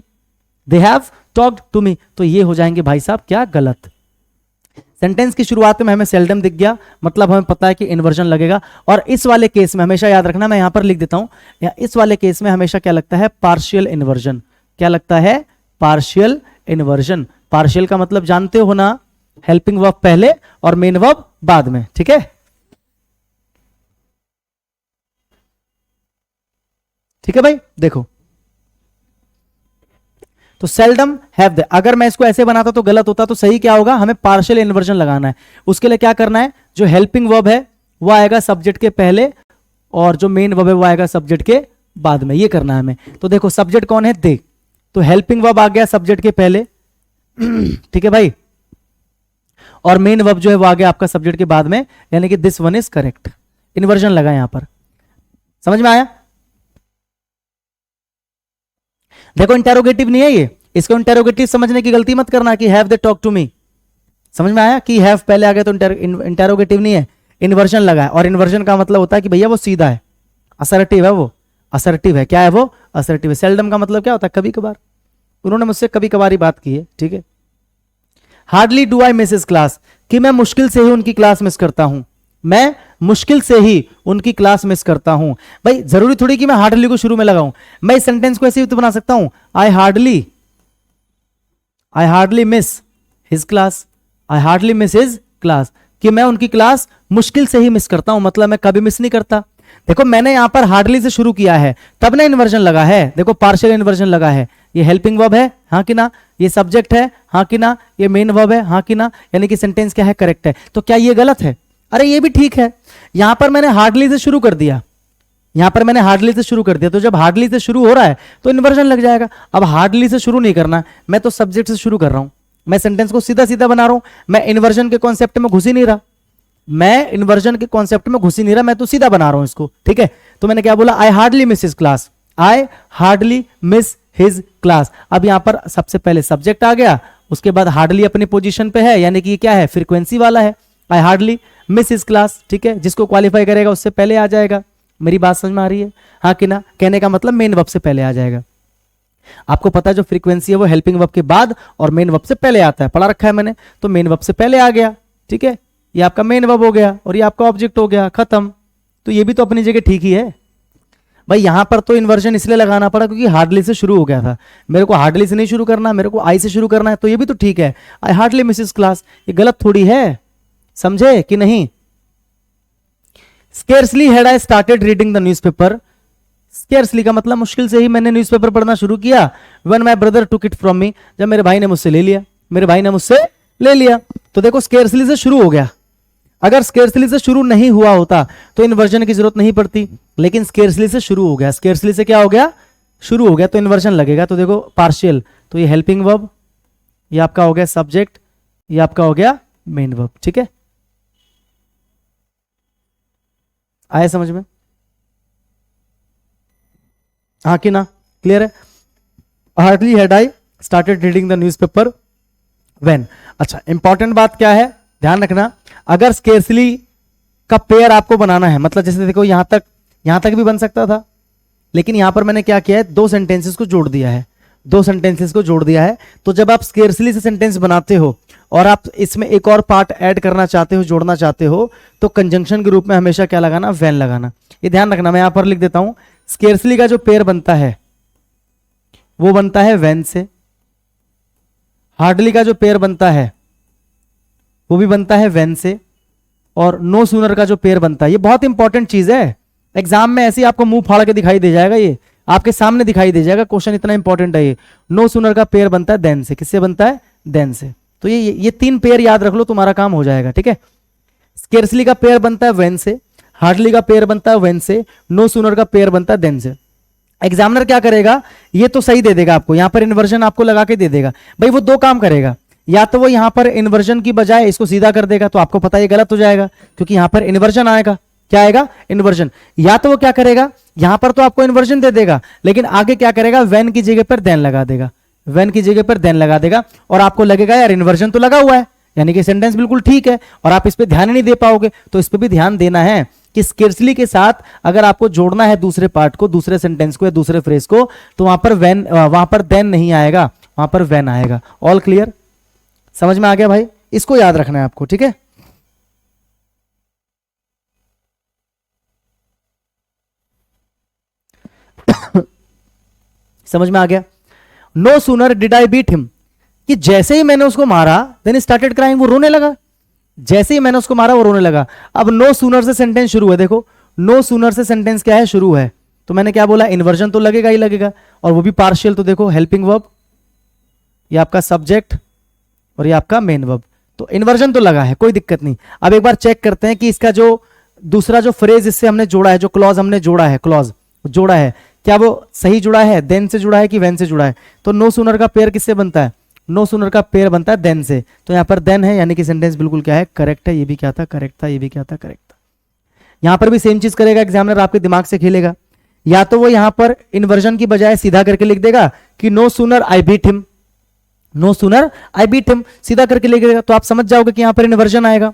they have talked to me, तो ये हो जाएंगे भाई साहब क्या? गलत। सेंटेंस की शुरुआत में हमें सेल्डम दिख गया, मतलब हमें पता है कि इन्वर्जन लगेगा। और इस वाले केस में हमेशा याद रखना, मैं यहां पर लिख देता हूं, इस वाले केस में हमेशा क्या लगता है? Partial inversion. क्या लगता है? Partial inversion. पार्शियल का मतलब जानते हो ना, हेल्पिंग वर्ब पहले और मेन वर्ब बाद में। ठीक है, ठीक है भाई। देखो तो सेल्डम हैव दे, अगर मैं इसको ऐसे बनाता तो गलत होता, तो सही क्या होगा? हमें पार्शियल इन्वर्जन लगाना है। उसके लिए क्या करना है? जो हेल्पिंग वर्ब है वो आएगा सब्जेक्ट के पहले, और जो मेन वर्ब है वो आएगा सब्जेक्ट के बाद में। ये करना है हमें। तो देखो सब्जेक्ट कौन है? दे, तो हेल्पिंग वर्ब आ गया सब्जेक्ट के पहले ठीक है भाई, और मेन वर्ब जो है वो आ गया आपका सब्जेक्ट के बाद में, यानी कि this one is correct. Inversion लगा यहां पर, समझ में आया? देखो इंटेरोगेटिव नहीं है ये, इसको इंटेरोगेटिव समझने की गलती मत करना कि have they talk to me. समझ में आया कि हैव पहले आ गया तो इंटेरोगेटिव नहीं है, इन्वर्जन लगा है। और इन्वर्जन का मतलब होता है कि भैया वो सीधा है, असर्टिव है, वो असर्टिव है। क्या है वो? असर्टिव है। सेल्डम का मतलब क्या होता है? कभी कभार। उन्होंने मुझसे कभी कभार ही बात की है। ठीक है, hardly do I miss his class, कि मैं मुश्किल से ही उनकी क्लास मिस करता हूं, मैं मुश्किल से ही उनकी क्लास मिस करता हूं। भाई जरूरी थोड़ी कि मैं हार्डली को शुरू में लगाऊं, मैं इस सेंटेंस को ऐसे ही तो बना सकता हूं, I hardly miss his class, I hardly miss his class, कि मैं उनकी क्लास मुश्किल से ही मिस करता हूं, मतलब मैं कभी मिस नहीं करता। देखो मैंने यहां पर हार्डली से शुरू किया है, तब ना इन्वर्जन लगा है, देखो पार्शियल इन्वर्जन लगा है, ये हेल्पिंग वर्ब है हाँ कि ना, ये सब्जेक्ट है हाँ कि ना, ये मेन वर्ब है हाँ कि ना, यानी कि सेंटेंस क्या है, करेक्ट है। तो क्या ये गलत है? अरे ये भी ठीक है। यहां पर मैंने हार्डली से शुरू कर दिया, यहां पर मैंने हार्डली से शुरू कर दिया, तो जब हार्डली से शुरू हो रहा है तो इन्वर्जन लग जाएगा। अब हार्डली से शुरू नहीं करना, मैं तो सब्जेक्ट से शुरू कर रहा हूं, मैं सेंटेंस को सीधा सीधा बना रहा हूं, मैं इन्वर्जन के कॉन्सेप्ट में घुस ही नहीं रहा, मैं इन्वर्जन के कॉन्सेप्ट में घुस ही नहीं रहा, मैं तो सीधा बना रहा हूं इसको, ठीक है। तो मैंने क्या बोला, I hardly miss his class, I hardly miss his class. अब यहां पर सबसे पहले सब्जेक्ट आ गया, उसके बाद हार्डली अपनी पोजीशन पे है, यानी कि ये क्या है, फ्रीक्वेंसी वाला है, I hardly miss his class, ठीक है। जिसको क्वालिफाई करेगा उससे पहले आ जाएगा। मेरी बात समझ में आ रही है हाँ कि ना? कहने का मतलब मेन वर्ब से पहले आ जाएगा। आपको पता है जो फ्रीक्वेंसी है वो हेल्पिंग वर्ब के बाद और मेन वर्ब से पहले आता है, पढ़ा रखा है मैंने, तो मेन वर्ब से पहले आ गया, ठीक है। ये आपका मेन वर्ब हो गया और ये आपका ऑब्जेक्ट हो गया, खत्म। तो ये भी तो अपनी जगह ठीक ही है। भाई यहां पर तो इन्वर्जन इसलिए लगाना पड़ा क्योंकि हार्डली से शुरू हो गया था, मेरे को हार्डली से नहीं शुरू करना, मेरे को आई से शुरू करना है, तो ये भी तो ठीक है, I hardly miss his class, ये गलत थोड़ी है, समझे कि नहीं। Scarcely had I started reading the newspaper, scarcely का मतलब मुश्किल से ही मैंने न्यूज़पेपर पढ़ना शुरू किया, when my brother took it from me, जब मेरे भाई ने मुझसे ले लिया, मेरे भाई ने मुझसे ले लिया। तो देखो स्केर्सली से शुरू हो गया, अगर स्केर्सली से शुरू नहीं हुआ होता तो इन्वर्जन की जरूरत नहीं पड़ती, लेकिन स्केर्सली से शुरू हो गया, स्केर्सली से क्या हो गया, शुरू हो गया, तो इन्वर्जन लगेगा। तो देखो पार्शियल, तो ये हेल्पिंग वर्ब, ये आपका हो गया सब्जेक्ट, ये आपका हो गया मेन वर्ब, ठीक है। आया समझ में हाँ कि ना, क्लियर है। Hardly had I started reading the newspaper when. अच्छा इंपॉर्टेंट बात क्या है, ध्यान रखना, अगर स्केर्सली का पेयर आपको बनाना है, मतलब जैसे देखो यहां तक भी बन सकता था, लेकिन यहां पर मैंने क्या किया है, दो सेंटेंसेस को जोड़ दिया है, दो सेंटेंसेस को जोड़ दिया है। तो जब आप स्केर्सली से सेंटेंस बनाते हो और आप इसमें एक और पार्ट ऐड करना चाहते हो, जोड़ना चाहते हो, तो कंजंक्शन के रूप में हमेशा क्या लगाना, व्हेन लगाना। ये ध्यान रखना, मैं यहां पर लिख देता हूं, स्केर्सली का जो पेयर बनता है वो बनता है व्हेन से, हार्डली का जो पेयर बनता है वो भी बनता है व्हेन से, और नो सूनर का जो पेयर बनता है, ये बहुत इंपॉर्टेंट चीज है, एग्जाम में ऐसे ही आपको मुंह फाड़ के दिखाई दे जाएगा, ये आपके सामने दिखाई दे जाएगा, क्वेश्चन इतना इंपॉर्टेंट है ये। नो सूनर का पेयर बनता है देन से, किससे बनता है, देन से। तो ये तीन पेयर याद रख लो, तुम्हारा काम हो जाएगा, ठीक है। स्केर्सली का पेयर बनता है व्हेन से, हार्डली का पेयर बनता है व्हेन से, नो सूनर का पेयर बनता है देन से। एग्जामिनर क्या करेगा, ये तो सही दे देगा आपको, यहां पर इन्वर्जन आपको लगा के दे देगा। भाई वो दो काम करेगा, या तो वो यहां पर इन्वर्जन की बजाय इसको सीधा कर देगा, तो आपको पता है ये गलत हो जाएगा क्योंकि यहां पर इन्वर्जन आएगा, क्या आएगा, इन्वर्जन। या तो वो क्या करेगा, यहां पर तो आपको इन्वर्जन दे देगा, लेकिन आगे क्या करेगा, व्हेन की जगह पर देन लगा देगा, व्हेन की जगह पर देन लगा देगा, और आपको लगेगा यार इन्वर्जन तो लगा हुआ है, यानी कि सेंटेंस बिल्कुल ठीक है, और आप इस पर ध्यान ही नहीं दे पाओगे। तो इस पर भी ध्यान देना है कि स्केर्सली के साथ अगर आपको जोड़ना है दूसरे पार्ट को, दूसरे सेंटेंस को या दूसरे फ्रेज को, तो वहां पर व्हेन, वहां पर देन नहीं आएगा, वहां पर व्हेन आएगा। ऑल क्लियर, समझ में आ गया भाई, इसको याद रखना है आपको, ठीक है। समझ में आ गया। No sooner did I beat him, कि जैसे ही मैंने उसको मारा देन स्टार्टेड क्राइंग, वो रोने लगा, जैसे ही मैंने उसको मारा वो रोने लगा। अब नो सूनर से सेंटेंस शुरू है, देखो नो सूनर से सेंटेंस क्या है, शुरू है, तो मैंने क्या बोला, इन्वर्जन तो लगेगा ही लगेगा, और वो भी पार्शियल। तो देखो हेल्पिंग वर्ब, ये आपका सब्जेक्ट और ये आपका मेन वर्ब, तो इन्वर्जन तो लगा है, कोई दिक्कत नहीं। अब एक बार चेक करते हैं कि इसका जो दूसरा जो फ्रेज इससे हमने जोड़ा है, जो क्लॉज हमने जोड़ा है, क्लॉज जोड़ा है, क्या वो सही जुड़ा है, देन से जुड़ा है कि व्हेन से जुड़ा है। तो नो सूनर का पेयर किससे बनता है, नो सूनर का पेयर बनता है देन से, तो यहां पर देन है, यानी कि सेंटेंस बिल्कुल क्या है, करेक्ट है। ये भी क्या था, करेक्ट था, ये भी क्या था, करेक्ट था। यहां पर भी सेम चीज करेगा एग्जामिनर, आपके दिमाग से खेलेगा, या तो वो यहां पर इन्वर्जन की बजाय सीधा करके लिख देगा कि नो सूनर आई बीट हिम, नो सूनर आई बीट हिम, सीधा करके लिख देगा, तो आप समझ जाओगे कि यहां पर इन्वर्जन आएगा।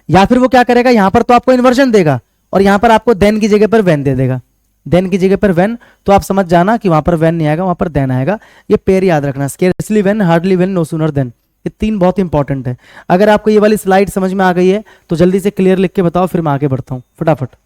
या फिर वो क्या करेगा, यहां पर तो आपको इन्वर्जन देगा और यहां पर आपको देन की जगह पर व्हेन दे देगा, देन की जगह पर व्हेन, तो आप समझ जाना कि वहां पर व्हेन नहीं आएगा, वहां पर देन आएगा। ये पेयर याद रखना, scarcely when, hardly when, no sooner than, ये 3 बहुत इंपॉर्टेंट है। अगर आपको ये वाली स्लाइड समझ में आ गई है तो जल्दी से क्लियर लिख के बताओ, फिर मैं आगे बढ़ता हूं फटाफट।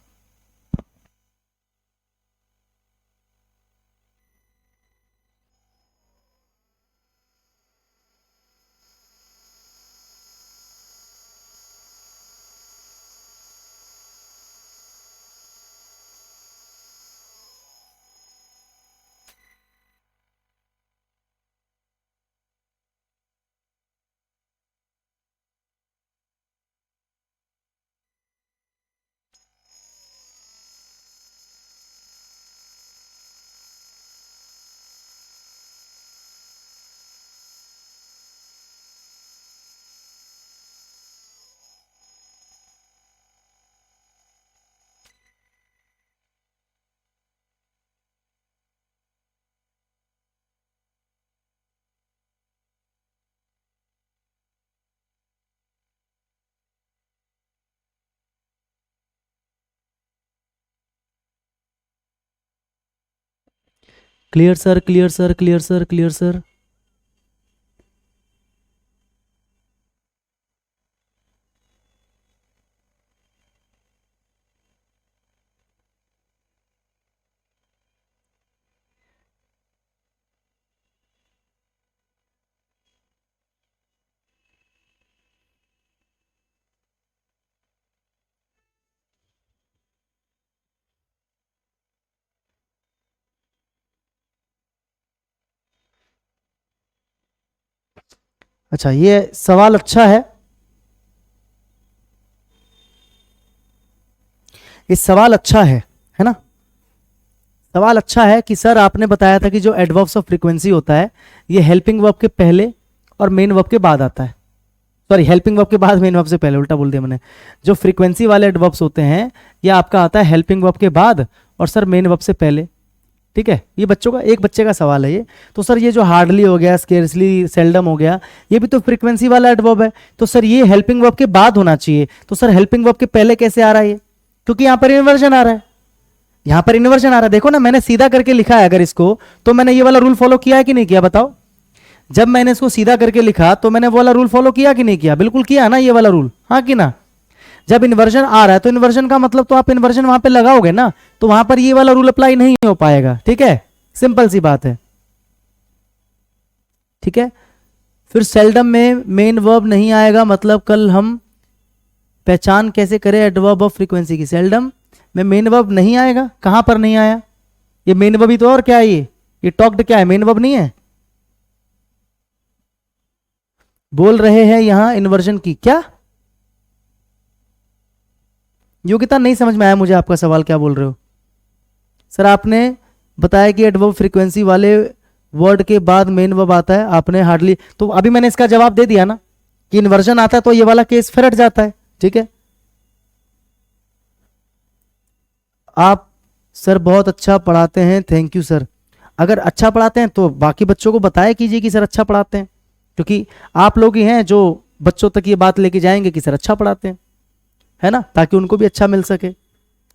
Clear sir, clear sir, clear sir, clear sir. अच्छा, ये सवाल अच्छा है। ये सवाल अच्छा है ना? सवाल अच्छा है कि सर आपने बताया था कि जो एडवर्ब्स ऑफ फ्रीक्वेंसी होता है ये हेल्पिंग वर्ब के पहले और मेन वर्ब के बाद आता है। सॉरी, हेल्पिंग वर्ब के बाद मेन वर्ब से पहले, उल्टा बोल दिया मैंने। जो फ्रीक्वेंसी वाले एडवर्ब्स होते हैं ये आपका आता है हेल्पिंग वर्ब के बाद और सर मेन वर्ब से पहले। ठीक है, ये बच्चों का, एक बच्चे का सवाल है ये। तो सर ये जो हार्डली हो गया, स्केर्सली, सेल्डम हो गया, ये भी तो फ्रीक्वेंसी वाला एडवर्ब है, तो सर ये हेल्पिंग वर्ब के बाद होना चाहिए। तो सर हेल्पिंग वर्ब के पहले कैसे आ रहा है ये? क्योंकि यहां पर इन्वर्जन आ रहा है, यहां पर इन्वर्जन आ रहा है। देखो ना, मैंने सीधा करके लिखा है अगर इसको, तो मैंने ये वाला रूल फॉलो किया है कि नहीं किया बताओ? जब मैंने इसको सीधा करके लिखा तो मैंने वो वाला रूल फॉलो किया कि नहीं किया? बिल्कुल किया ना, ये वाला रूल, हाँ कि ना? जब इन्वर्जन आ रहा है तो इन्वर्जन का मतलब तो आप इन्वर्जन वहां पे लगाओगे ना, तो वहां पर ये वाला रूल अप्लाई नहीं हो पाएगा। ठीक है, सिंपल सी बात है। ठीक है, फिर सेल्डम में मेन वर्ब नहीं आएगा, मतलब कल हम पहचान कैसे करें एडवर्ब ऑफ फ्रीक्वेंसी की? सेल्डम में मेन वर्ब नहीं आएगा, कहां पर नहीं आया? ये मेन वर्ब ही तो, और क्या है ये टॉक्ड क्या है? मेन वर्ब नहीं है। बोल रहे हैं यहां इन्वर्जन की, क्या योग्यता? नहीं समझ में आया मुझे आपका सवाल, क्या बोल रहे हो सर? आपने बताया कि एडवर्ब फ्रीक्वेंसी वाले वर्ड के बाद मेन वर्ब आता है, आपने हार्डली, तो अभी मैंने इसका जवाब दे दिया ना कि इन्वर्जन आता है तो ये वाला केस फिर हट जाता है। ठीक है, आप सर बहुत अच्छा पढ़ाते हैं, थैंक यू सर। अगर अच्छा पढ़ाते हैं तो बाकी बच्चों को बताया कीजिए कि सर अच्छा पढ़ाते हैं, क्योंकि आप लोग ही हैं जो बच्चों तक ये बात लेके जाएंगे कि सर अच्छा पढ़ाते हैं, है ना? ताकि उनको भी अच्छा मिल सके।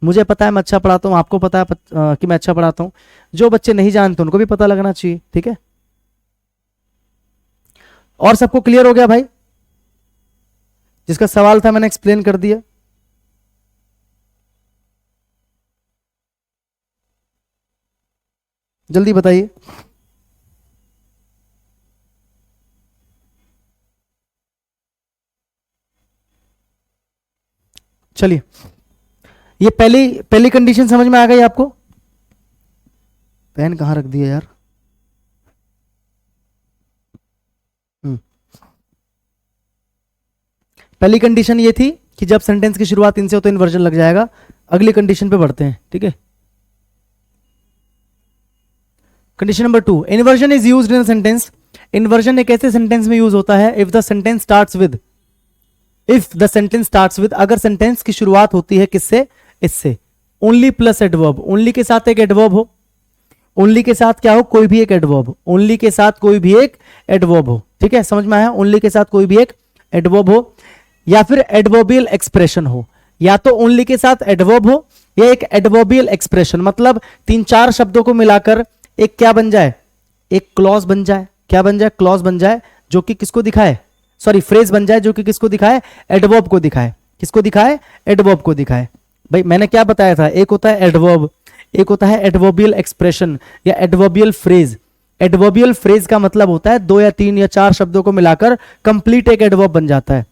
मुझे पता है मैं अच्छा पढ़ाता हूँ, आपको पता है कि मैं अच्छा पढ़ाता हूँ, जो बच्चे नहीं जानते उनको भी पता लगना चाहिए। ठीक है, और सबको क्लियर हो गया भाई? जिसका सवाल था मैंने एक्सप्लेन कर दिया। जल्दी बताइए। चलिए, ये पहली पहली कंडीशन समझ में आ गई आपको? पेन कहां रख दिया यार? पहली कंडीशन ये थी कि जब सेंटेंस की शुरुआत इनसे हो तो इन्वर्जन लग जाएगा। अगली कंडीशन पे बढ़ते हैं। ठीक है, condition number 2, inversion is used in sentence. Inversion एक ऐसे सेंटेंस में यूज होता है if the sentence starts with, अगर सेंटेंस की शुरुआत होती है किससे? इससे, ओनली प्लस एडवर्ब। ओनली के साथ एक एडवर्ब हो, ओनली के साथ क्या हो? कोई भी एक एडवर्ब, ओनली के साथ कोई भी एक एडवर्ब हो। ठीक है, समझ में आया? ओनली के साथ कोई भी एक एडवर्ब हो, या फिर एडवर्बियल एक्सप्रेशन हो। या तो ओनली के साथ एडवर्ब हो या एक एडवर्बियल एक्सप्रेशन, मतलब 3-4 शब्दों को मिलाकर एक क्या बन जाए? एक क्लॉज बन जाए। क्या बन जाए? क्लॉज बन जाए, जो कि किसको दिखाए? सॉरी फ्रेज बन जाए जो कि किसको दिखाए, एडवर्ब को दिखाए। किसको दिखाए, एडवर्ब को दिखाए। भाई मैंने क्या बताया था, एक होता है एडवर्ब, एक होता है एडवर्बियल एक्सप्रेशन या एडवर्बियल फ्रेज। एडवर्बियल फ्रेज का मतलब होता है 2 या 3 या 4 शब्दों को मिलाकर कंप्लीट एक एडवर्ब बन जाता है।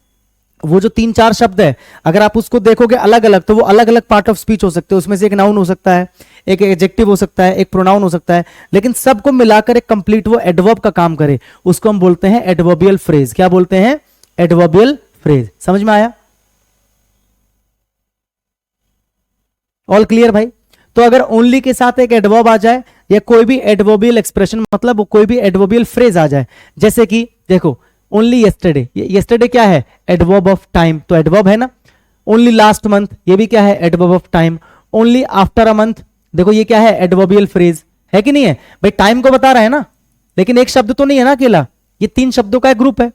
वो जो 3-4 शब्द है अगर आप उसको देखोगे अलग अलग, तो वो अलग अलग पार्ट ऑफ स्पीच हो सकते हैं। उसमें से एक नाउन हो सकता है, एक एडजेक्टिव हो सकता है, एक प्रोनाउन हो सकता है, लेकिन सबको मिलाकर एक कंप्लीट वो एडवर्ब का काम करे, उसको हम बोलते हैं एडवर्बियल फ्रेज। क्या बोलते हैं, एडवर्बियल फ्रेज। समझ में आया, ऑल क्लियर भाई। तो अगर ओनली के साथ एक एडवर्ब आ जाए या कोई भी एडवर्बियल एक्सप्रेशन, मतलब कोई भी एडवर्बियल फ्रेज आ जाए, जैसे कि देखो ओनली यस्टरडे, यस्टरडे क्या है, एडवर्ब ऑफ टाइम, तो एडवर्ब है ना। ओनली लास्ट मंथ, ये भी क्या है, adverb of time. Only after a month, देखो ये क्या है, एडवर्बियल फ्रेज है कि नहीं है भाई, टाइम को बता रहा है ना, लेकिन एक शब्द तो नहीं है ना अकेला, ये 3 शब्दों का एक ग्रुप है,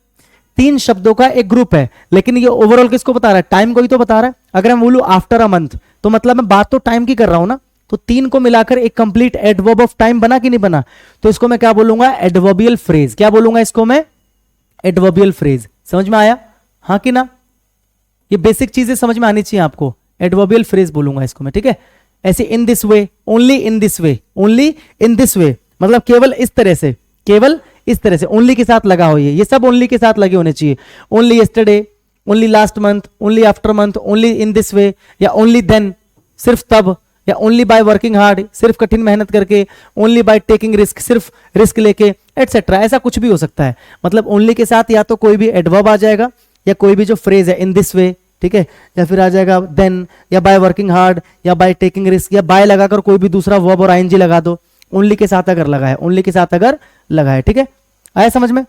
3 शब्दों का एक ग्रुप है, लेकिन ये ओवरऑल किसको बता रहा है, टाइम को ही तो बता रहा है। अगर मैं बोलूं आफ्टर अ मंथ, तो मतलब मैं बात तो टाइम की कर रहा हूं ना, तो 3 को मिलाकर एक कंप्लीट एडवर्ब ऑफ टाइम बना कि नहीं बना, तो इसको मैं क्या बोलूंगा, एडवर्बियल फ्रेज। क्या बोलूंगा इसको मैं, एडवर्बियल फ्रेज। समझ में आया, हाँ कि ना, ये बेसिक चीजें समझ में आनी चाहिए आपको, एडवर्बियल फ्रेज बोलूंगा इसको मैं, ठीक है। ऐसे in this way, only in this way, only in this way, मतलब केवल इस तरह से, केवल इस तरह से, ओनली के साथ लगा हो, ये सब ओनली के साथ लगे होने चाहिए। Only yesterday, only last month, only after month, only in this way, या ओनली देन, सिर्फ तब, या ओनली बाय वर्किंग हार्ड, सिर्फ कठिन मेहनत करके, ओनली बाय टेकिंग रिस्क, सिर्फ रिस्क लेके, एटसेट्रा, ऐसा कुछ भी हो सकता है। मतलब ओनली के साथ या तो कोई भी एडवर्ब आ जाएगा या कोई भी जो फ्रेज है इन दिस वे, ठीक है, या फिर आ जाएगा देन, या बाय वर्किंग हार्ड, या बाय टेकिंग रिस्क, या बाय लगाकर कोई भी दूसरा वर्ब और आईएनजी लगा दो, ओनली के साथ अगर लगा है, ओनली के साथ अगर लगा है, ठीक है, आया समझ में।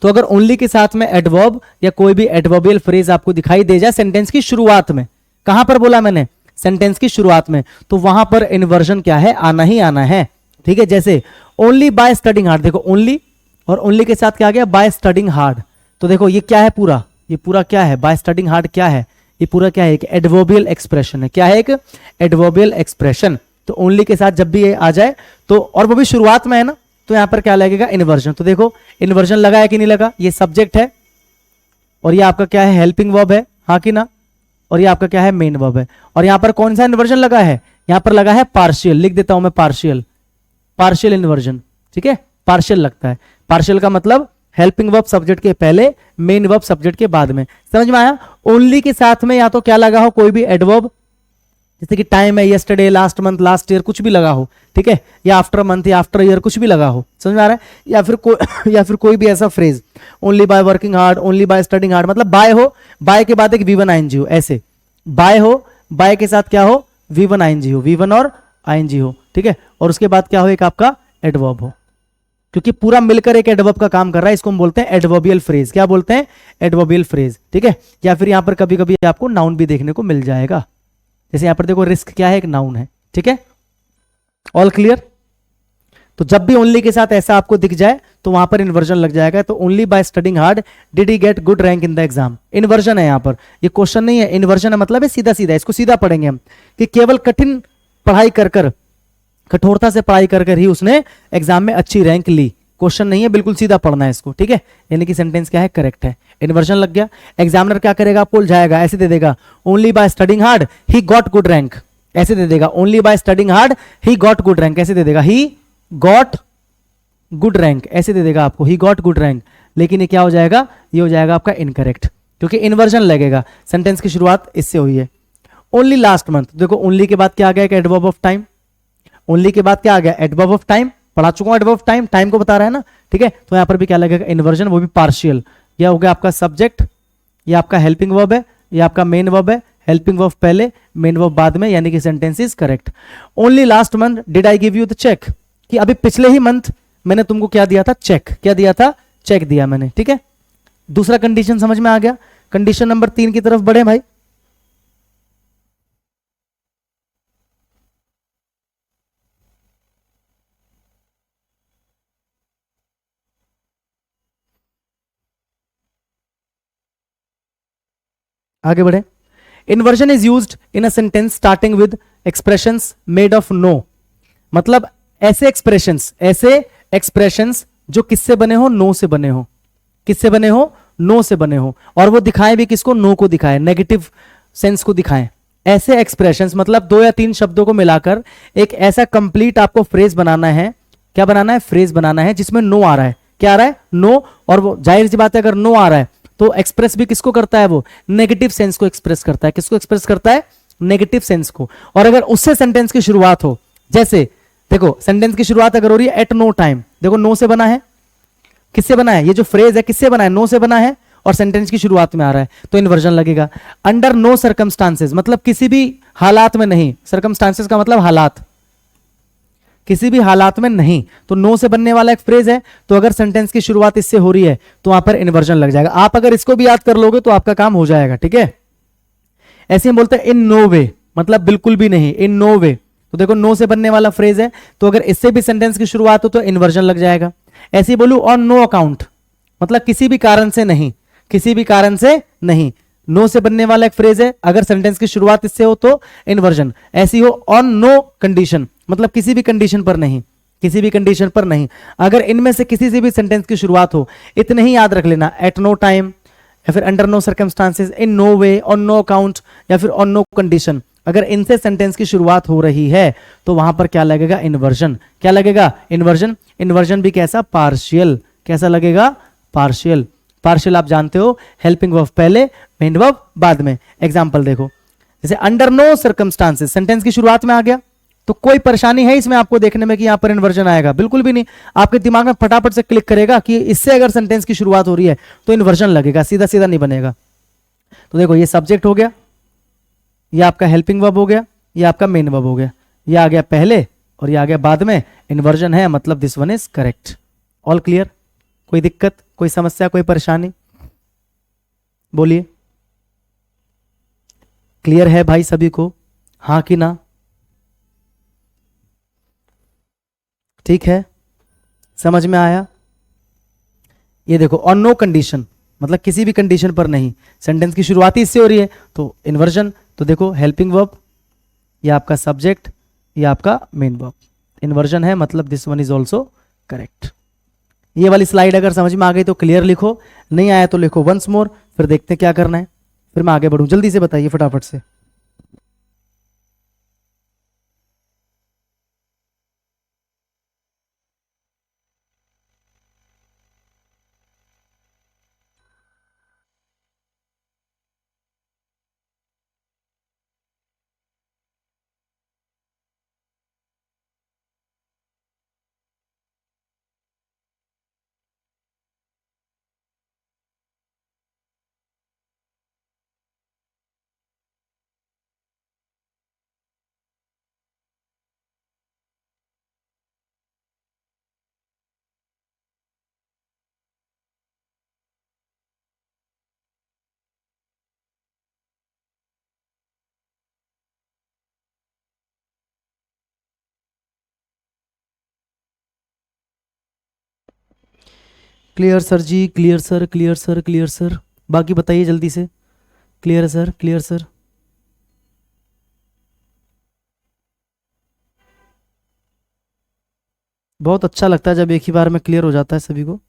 तो अगर ओनली के साथ में एडवर्ब या कोई भी एडवर्बियल फ्रेज आपको दिखाई दे जाए सेंटेंस की शुरुआत में, कहां पर बोला मैंने, सेंटेंस की शुरुआत में, तो वहां पर इन्वर्जन क्या है, आना ही आना है, ठीक है। जैसे ओनली बाय स्टडिंग हार्ड, देखो ओनली और ओनली के साथ क्या आ गया, बाय स्टडिंग हार्ड, तो देखो ये क्या है पूरा, ये पूरा क्या है, बाय स्टडिंग हार्ड क्या है, ये पूरा क्या है, एक एडवर्बियल एक्सप्रेशन है। क्या है, एक एडवर्बियल एक्सप्रेशन। तो ओनली के साथ जब भी ये आ जाए तो, और वो भी शुरुआत में है ना, तो यहां पर क्या लगेगा, इन्वर्जन। तो देखो इन्वर्जन लगा है कि नहीं लगा, ये सब्जेक्ट है और ये आपका क्या है, हेल्पिंग वर्ब है, हाँ कि ना, और ये आपका क्या है, मेन वर्ब है। और यहां पर कौन सा इन्वर्जन लगा है, यहां पर लगा है पार्शियल, लिख देता हूं मैं पार्शियल, पार्शियल इन्वर्जन, ठीक है, पार्शियल लगता है। पार्शियल का मतलब हेल्पिंग वर्ब सब्जेक्ट के पहले, मेन वर्ब सब्जेक्ट के बाद में। समझ में आया। ओनली के साथ में या तो क्या लगा हो, कोई भी एडवर्ब, जैसे कि टाइम है, yesterday, last month, last year, कुछ भी लगा हो, ठीक है, या आफ्टर मंथ या आफ्टर ईयर कुछ भी लगा हो, समझ में आ रहा है। या फिर कोई भी ऐसा phrase, only by working hard, only by studying hard, मतलब बाय हो, बाय के बाद एक V1 ING हो, ऐसे बाय हो, बाय के साथ क्या हो, V1 ING हो, V1 और ING हो, ठीक है, और उसके बाद क्या हो, एक आपका एडवर्ब हो, क्योंकि पूरा मिलकर एक एडवर्ब का काम कर रहा है, इसको हम बोलते हैं एडवर्बियल फ्रेज। क्या बोलते हैं, एडवर्बियल फ्रेज, ठीक है। या फिर यहां पर कभी कभी आपको नाउन भी देखने को मिल जाएगा, जैसे यहां पर देखो रिस्क क्या है, एक नाउन है, ठीक है, ऑल क्लियर। तो जब भी ओनली के साथ ऐसा आपको दिख जाए तो वहां पर इन्वर्जन लग जाएगा। तो only by studying hard did he get good rank in the exam, inversion है यहां पर, ये क्वेश्चन नहीं है, इन्वर्जन है, मतलब है सीधा सीधा, इसको सीधा पढ़ेंगे हम कि केवल कठिन पढ़ाई कर कर, कठोरता से पढ़ाई कर कर ही उसने एग्जाम में अच्छी रैंक ली। क्वेश्चन नहीं है, बिल्कुल सीधा पढ़ना है इसको, ठीक है, यानी कि सेंटेंस क्या है, करेक्ट है। इन्वर्जन लग गया, एग्जामिनर क्या करेगा, आपको उलझाएगा, ऐसे दे देगा, only by studying hard he got good rank, ऐसे दे देगा, only by studying hard he got good rank, ऐसे दे देगा, ही गॉट गुड रैंक, ऐसे दे देगा आपको, ही गॉट गुड रैंक। लेकिन ये क्या हो जाएगा, ये हो जाएगा आपका इनकरेक्ट, क्योंकि इन्वर्जन लगेगा, सेंटेंस की शुरुआत इससे हुई है। ओनली लास्ट मंथ, देखो ओनली के बाद क्या आ गया, एक एडवर्ब ऑफ टाइम, ओनली के बाद क्या आ गया, एडवर्ब ऑफ टाइम, पढ़ा चुका हूं एडवर्ब ऑफ टाइम, टाइम को बता रहा है ना, ठीक है। तो यहां पर भी क्या लगेगा, इन्वर्जन, वो भी पार्शियल। यह हो गया आपका सब्जेक्ट, ये आपका हेल्पिंग वर्ब है, ये आपका मेन वर्ब है, हेल्पिंग वर्ब पहले, मेन वर्ब बाद में, यानी कि sentence is correct. Only last month did I give you the cheque, कि अभी पिछले ही मंथ मैंने तुमको क्या दिया था, चेक, क्या दिया था, चेक दिया मैंने, ठीक है। दूसरा कंडीशन समझ में आ गया। कंडीशन नंबर 3 की तरफ बढ़े भाई। आगे बढ़े। Inversion is used in a sentence starting with expressions made of no, मतलब ऐसे एक्सप्रेशंस जो किससे बने हो, नो से बने हो, किससे बने हो, नो से बने हो, और वो दिखाएं भी किसको, नो को दिखाएं, नेगेटिव सेंस को दिखाएं। ऐसे एक्सप्रेशंस मतलब 2 या 3 शब्दों को मिलाकर एक ऐसा कंप्लीट आपको फ्रेज बनाना है। क्या बनाना है, फ्रेज बनाना है जिसमें नो आ रहा है। क्या आ रहा है, नो, और वो जाहिर सी बात है अगर नो आ रहा है तो एक्सप्रेस भी किसको करता है, वो नेगेटिव सेंस को एक्सप्रेस करता है। किसको एक्सप्रेस करता है, नेगेटिव सेंस को। और अगर उससे सेंटेंस की शुरुआत हो, जैसे देखो सेंटेंस की शुरुआत अगर हो रही है एट नो टाइम, देखो नो से बना है, किससे बना है, ये जो फ्रेज है किससे बना है, नो से बना है, और सेंटेंस की शुरुआत में आ रहा है तो इन्वर्जन लगेगा। अंडर नो सर्कमस्टांसेस मतलब किसी भी हालात में नहीं, सर्कमस्टांसेस का मतलब हालात, किसी भी हालात में नहीं, तो नो से बनने वाला एक फ्रेज है, तो अगर सेंटेंस की शुरुआत इससे हो रही है तो वहां पर इन्वर्जन लग जाएगा। आप अगर इसको भी याद कर लोगे तो आपका काम हो जाएगा, ठीक है। ऐसे हम बोलते हैं इन नो वे, मतलब बिल्कुल भी नहीं, इन नो वे, तो देखो नो से बनने वाला फ्रेज है, तो अगर इससे भी सेंटेंस की शुरुआत हो तो इन्वर्जन लग जाएगा। ऐसे ही बोलू ऑन नो अकाउंट, मतलब किसी भी कारण से नहीं, किसी भी कारण से नहीं, नो से बनने वाला एक फ्रेज है, अगर सेंटेंस की शुरुआत इससे हो तो इन्वर्जन। ऐसी हो ऑन नो कंडीशन, मतलब किसी भी कंडीशन पर नहीं, किसी भी कंडीशन पर नहीं। अगर इनमें से किसी से भी सेंटेंस की शुरुआत हो, इतने ही याद रख लेना, एट नो टाइम, या फिर under no circumstances, in no way, on no account, या फिर ऑन नो कंडीशन, अगर इनसे सेंटेंस की शुरुआत हो रही है तो वहां पर क्या लगेगा, इन्वर्जन। क्या लगेगा, इन्वर्जन। इन्वर्जन भी कैसा, पार्शियल। कैसा लगेगा, पार्शियल। पार्शियल आप जानते हो, हेल्पिंग वर्ब पहले, मेन वर्ब बाद में। एग्जांपल देखो, जैसे अंडर नो सर्कमस्टांसेस सेंटेंस की शुरुआत में आ गया, तो कोई परेशानी है इसमें आपको देखने में कि यहां पर इन्वर्जन आएगा, बिल्कुल भी नहीं। आपके दिमाग में फटाफट से क्लिक करेगा कि इससे अगर सेंटेंस की शुरुआत हो रही है तो इन्वर्जन लगेगा, सीधा सीधा नहीं बनेगा। तो देखो ये सब्जेक्ट हो गया, ये आपका हेल्पिंग वर्ब हो गया, ये आपका मेन वर्ब हो गया, ये आ गया पहले और ये आ गया बाद में, इन्वर्जन है, मतलब this one is correct. All clear, कोई दिक्कत, कोई समस्या, कोई परेशानी, बोलिए। क्लियर है भाई सभी को, हाँ कि ना, ठीक है, समझ में आया। ये देखो ऑन नो कंडीशन, मतलब किसी भी कंडीशन पर नहीं, सेंटेंस की शुरुआत ही इससे हो रही है तो इन्वर्जन। तो देखो हेल्पिंग वर्ब, ये आपका सब्जेक्ट, ये आपका मेन वर्ब, इन्वर्जन है, मतलब this one is also correct. ये वाली स्लाइड अगर समझ में आ गई तो क्लियर लिखो, नहीं आया तो लिखो वंस मोर, फिर देखते हैं क्या करना है, फिर मैं आगे बढ़ूं। जल्दी से बताइए फटाफट से। Clear sir ji, clear sir, clear sir, clear sir. बाकी बताइए जल्दी से। क्लियर है सर, क्लियर सर। बहुत अच्छा लगता है जब एक ही बार में क्लियर हो जाता है सभी को।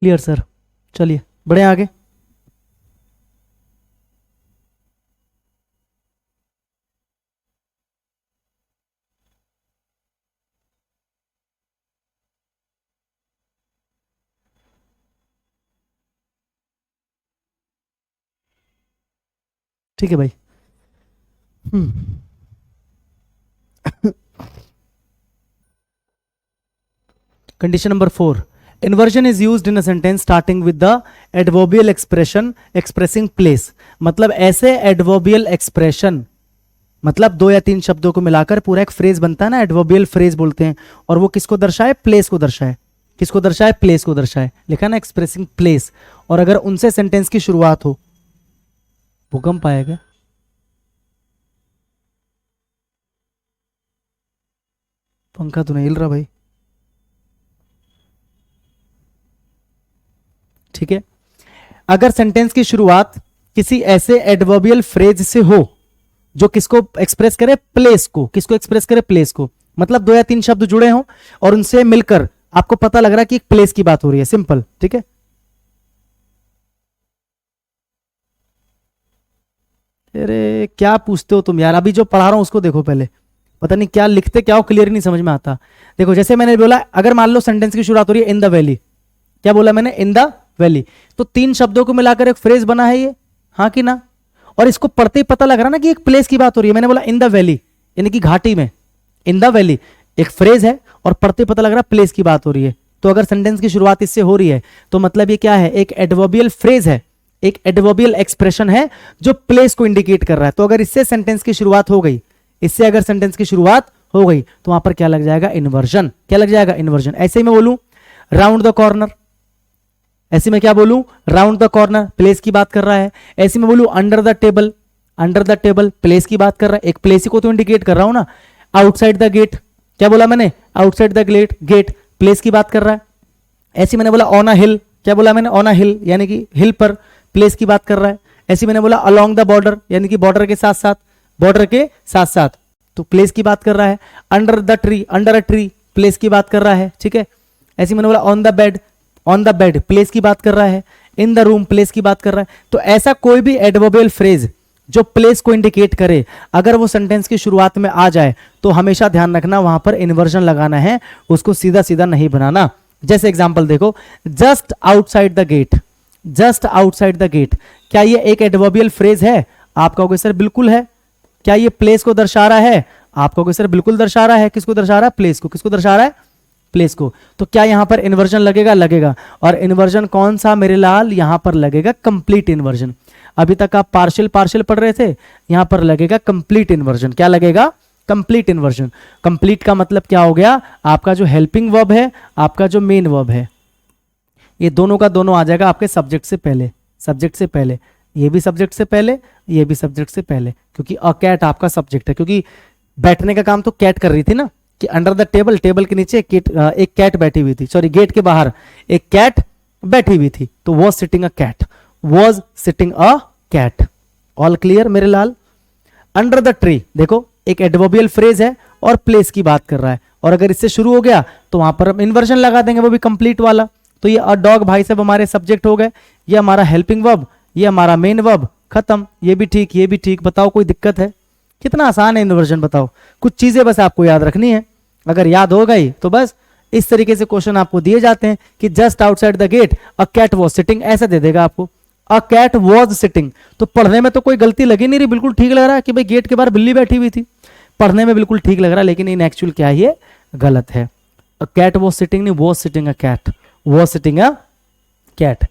क्लियर सर, चलिए बढ़े आगे। ठीक है भाई। Condition number 4, inversion is used in a sentence starting with the adverbial expression expressing place. मतलब ऐसे एडवर्बियल एक्सप्रेशन, मतलब दो या तीन शब्दों को मिलाकर पूरा एक फ्रेज बनता है ना, एडवर्बियल फ्रेज बोलते हैं। और वो किसको दर्शाए? प्लेस को दर्शाए। किसको दर्शाए? प्लेस को दर्शाए। लिखा ना एक्सप्रेसिंग प्लेस। और अगर उनसे सेंटेंस की शुरुआत हो, भूकंप आएगा, पंखा तो नहीं हिल रहा भाई, ठीक है। अगर सेंटेंस की शुरुआत किसी ऐसे एडवर्बियल फ्रेज से हो जो किसको एक्सप्रेस करे? प्लेस को। किसको एक्सप्रेस करे? प्लेस को। मतलब दो या तीन शब्द जुड़े हों और उनसे मिलकर आपको पता लग रहा है कि एक प्लेस की बात हो रही है, सिंपल, ठीक है। अरे क्या पूछते हो तुम यार, अभी जो पढ़ा रहा हूं उसको देखो पहले, पता नहीं क्या लिखते क्या हो, क्लियर ही नहीं समझ में आता। देखो जैसे मैंने बोला, अगर मान लो सेंटेंस की शुरुआत हो रही है इन द वैली, क्या बोला मैंने? In the valley. तो तीन शब्दों को मिलाकर एक फ्रेज बना है ये, हाँ कि ना? और इसको पढ़ते ही पता लग रहा ना कि एक प्लेस की बात हो रही है। मैंने बोला इन द वैली, यानी कि घाटी में, इन द वैली एक फ्रेज है और पढ़ते पता लग रहा प्लेस की बात हो रही है। तो अगर सेंटेंस की शुरुआत इससे हो रही है तो मतलब ये क्या है? एक एडवर्बियल फ्रेज है, एक एडवर्बियल एक्सप्रेशन है जो प्लेस को इंडिकेट कर रहा है। तो अगर इससे सेंटेंस की शुरुआत हो गई, इससे अगर सेंटेंस की शुरुआत हो गई तो वहां पर क्या लग जाएगा? इन्वर्जन। क्या लग जाएगा? इन्वर्जन। ऐसे ही मैं बोलूं राउंड द कॉर्नर, ऐसे में क्या बोलूं? राउंड द कॉर्नर, प्लेस की बात कर रहा है। ऐसे में बोलूं under the table, under the table place की बात कर रहा है, एक प्लेस को तो इंडिकेट कर रहा हूं ना। आउटसाइड द गेट, क्या बोला मैंने? Outside the gate, gate place की बात कर रहा है। ऐसे मैंने बोला ऑन अ हिल, क्या बोला मैंने? ऑन अ हिल, यानी कि हिल पर, प्लेस की बात कर रहा है। ऐसे मैंने बोला अलोंग द बॉर्डर, यानी कि बॉर्डर के साथ साथ, बॉर्डर के साथ साथ, तो प्लेस की बात कर रहा है। Under the tree, under a tree place की बात कर रहा है, ठीक है। ऐसे मैंने बोला on the bed, on the bed place की बात कर रहा है। इन द रूम प्लेस की बात कर रहा है। तो ऐसा कोई भी एडवर्बियल फ्रेज जो प्लेस को इंडिकेट करे, अगर वो सेंटेंस की शुरुआत में आ जाए तो हमेशा ध्यान रखना वहां पर इन्वर्जन लगाना है, उसको सीधा सीधा नहीं बनाना। जैसे एग्जांपल देखो, just outside the gate, just outside the gate, क्या ये एक एडवर्बियल फ्रेज है? आप कहोगे सर बिल्कुल है। क्या ये प्लेस को दर्शा रहा है? आप कहोगे सर बिल्कुल दर्शा रहा है। किसको दर्शा रहा है? प्लेस को। किसको दर्शा रहा है? प्लेस को। तो क्या यहां पर इन्वर्जन लगेगा? लगेगा। और इन्वर्जन कौन सा मेरे लाल? यहां पर लगेगा कंप्लीट इन्वर्जन। अभी तक आप पार्शियल पार्शियल पढ़ रहे थे, यहां पर लगेगा कंप्लीट इन्वर्जन। क्या लगेगा? Complete inversion. कंप्लीट का मतलब क्या हो गया? आपका जो हेल्पिंग वर्ब है, आपका जो मेन वर्ब है, ये दोनों का दोनों आ जाएगा आपके सब्जेक्ट से पहले, सब्जेक्ट से पहले। ये भी सब्जेक्ट से पहले, ये भी सब्जेक्ट से पहले, क्योंकि अ कैट आपका सब्जेक्ट है। क्योंकि बैठने का काम तो कैट कर रही थी ना, कि अंडर द टेबल, टेबल के नीचे एक कैट बैठी हुई थी, सॉरी गेट के बाहर एक कैट बैठी हुई थी, तो was sitting a cat, was sitting a cat. All clear मेरे लाल? अंडर द ट्री देखो एक एडवर्बियल फ्रेज है और प्लेस की बात कर रहा है, और अगर इससे शुरू हो गया तो वहां पर हम इन्वर्जन लगा देंगे, वो भी कंप्लीट वाला। तो ये अ डॉग भाई साहब हमारे सब्जेक्ट हो गए, ये हमारा हेल्पिंग वर्ब, ये हमारा मेन वर्ब, खत्म। ये भी ठीक, ये भी ठीक। बताओ कोई दिक्कत है? कितना आसान है इन्वर्जन, बताओ। कुछ चीजें बस आपको याद रखनी है, अगर याद हो गई तो बस इस तरीके से क्वेश्चन आपको दिए जाते हैं कि just outside the gate a cat was sitting, ऐसा दे देगा आपको, अ कैट वॉज सिटिंग। तो पढ़ने में तो कोई गलती लगी नहीं रही, बिल्कुल ठीक लग रहा है कि भाई गेट के बाहर बिल्ली बैठी हुई थी, पढ़ने में बिल्कुल ठीक लग रहा है, लेकिन इन एक्चुअल क्या है? ये गलत है। अ कैट वॉज सिटिंग नहीं, was sitting a cat, was sitting a cat.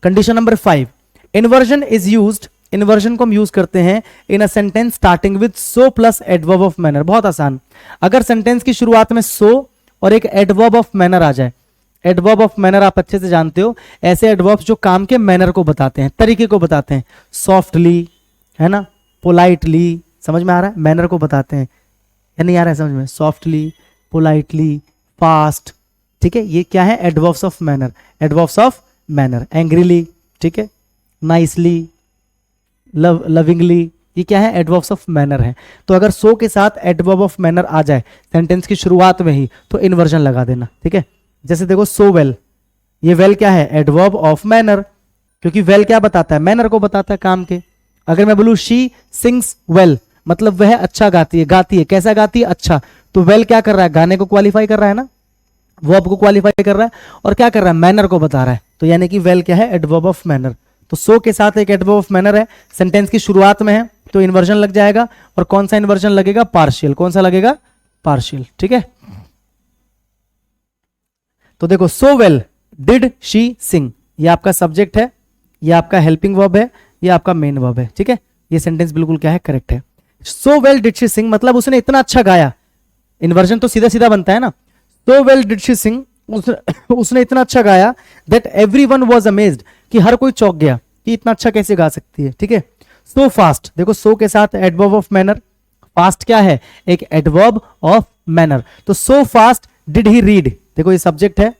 Condition number 5, inversion is used, inversion को हम यूज करते हैं in a sentence starting with so plus adverb of manner. बहुत आसान, अगर सेंटेंस की शुरुआत में सो और एक एडवर्ब ऑफ मैनर आ जाए, एडवर्ब ऑफ मैनर आप अच्छे से जानते हो, ऐसे एडवर्ब्स जो काम के मैनर को बताते हैं, तरीके को बताते हैं, सॉफ्टली है ना, पोलाइटली, समझ में आ रहा है? मैनर को बताते हैं या नहीं आ रहा है समझ में? सॉफ्टली, पोलाइटली, फास्ट, ठीक है, ये क्या है? Adverbs of manner, adverbs of manner. Angrily, ठीक है, नाइसली, लविंगली, ये क्या है? एडवर्ब्स ऑफ मैनर है। तो अगर सो के साथ एडवर्ब ऑफ मैनर आ जाए सेंटेंस की शुरुआत में ही तो इन्वर्जन लगा देना, ठीक है। जैसे देखो सो वेल, ये वेल क्या है? एडवर्ब ऑफ मैनर, क्योंकि वेल क्या बताता है? मैनर को बताता है काम के। अगर मैं बोलूं शी सिंग्स वेल, मतलब वह अच्छा गाती है, गाती है कैसा गाती है? अच्छा। तो वेल क्या कर रहा है? गाने को क्वालिफाई कर रहा है ना, वर्ब को क्वालिफाई कर रहा है, और क्या कर रहा है? मैनर को बता रहा है। तो यानी कि वेल क्या है? Adverb of manner. तो सो के साथ एक एडवर्ब ऑफ मैनर है, सेंटेंस की शुरुआत में है, तो इन्वर्जन लग जाएगा। और कौन सा इन्वर्जन लगेगा? पार्शियल। कौन सा लगेगा? पार्शियल, ठीक है। तो देखो सो वेल डिड शी सिंग, ये आपका सब्जेक्ट है, ये आपका हेल्पिंग वर्ब है, ये आपका मेन वर्ब है, ठीक है। ये सेंटेंस बिल्कुल क्या है, करेक्ट है। सो वेल डिड शी सिंग मतलब उसने इतना अच्छा गाया, इन्वर्जन तो सीधा सीधा बनता है ना। सो वेल डिड शी सिंग, उसने इतना अच्छा गाया, दैट एवरीवन वाज अमेज्ड, कि हर कोई चौंक गया कि इतना अच्छा कैसे गा सकती है, ठीक है। सो फास्ट, देखो सो के साथ एडवर्ब ऑफ मैनर, फास्ट क्या है, एक एडवर्ब ऑफ मैनर। तो so fast did he read, देखो ये सब्जेक्ट है,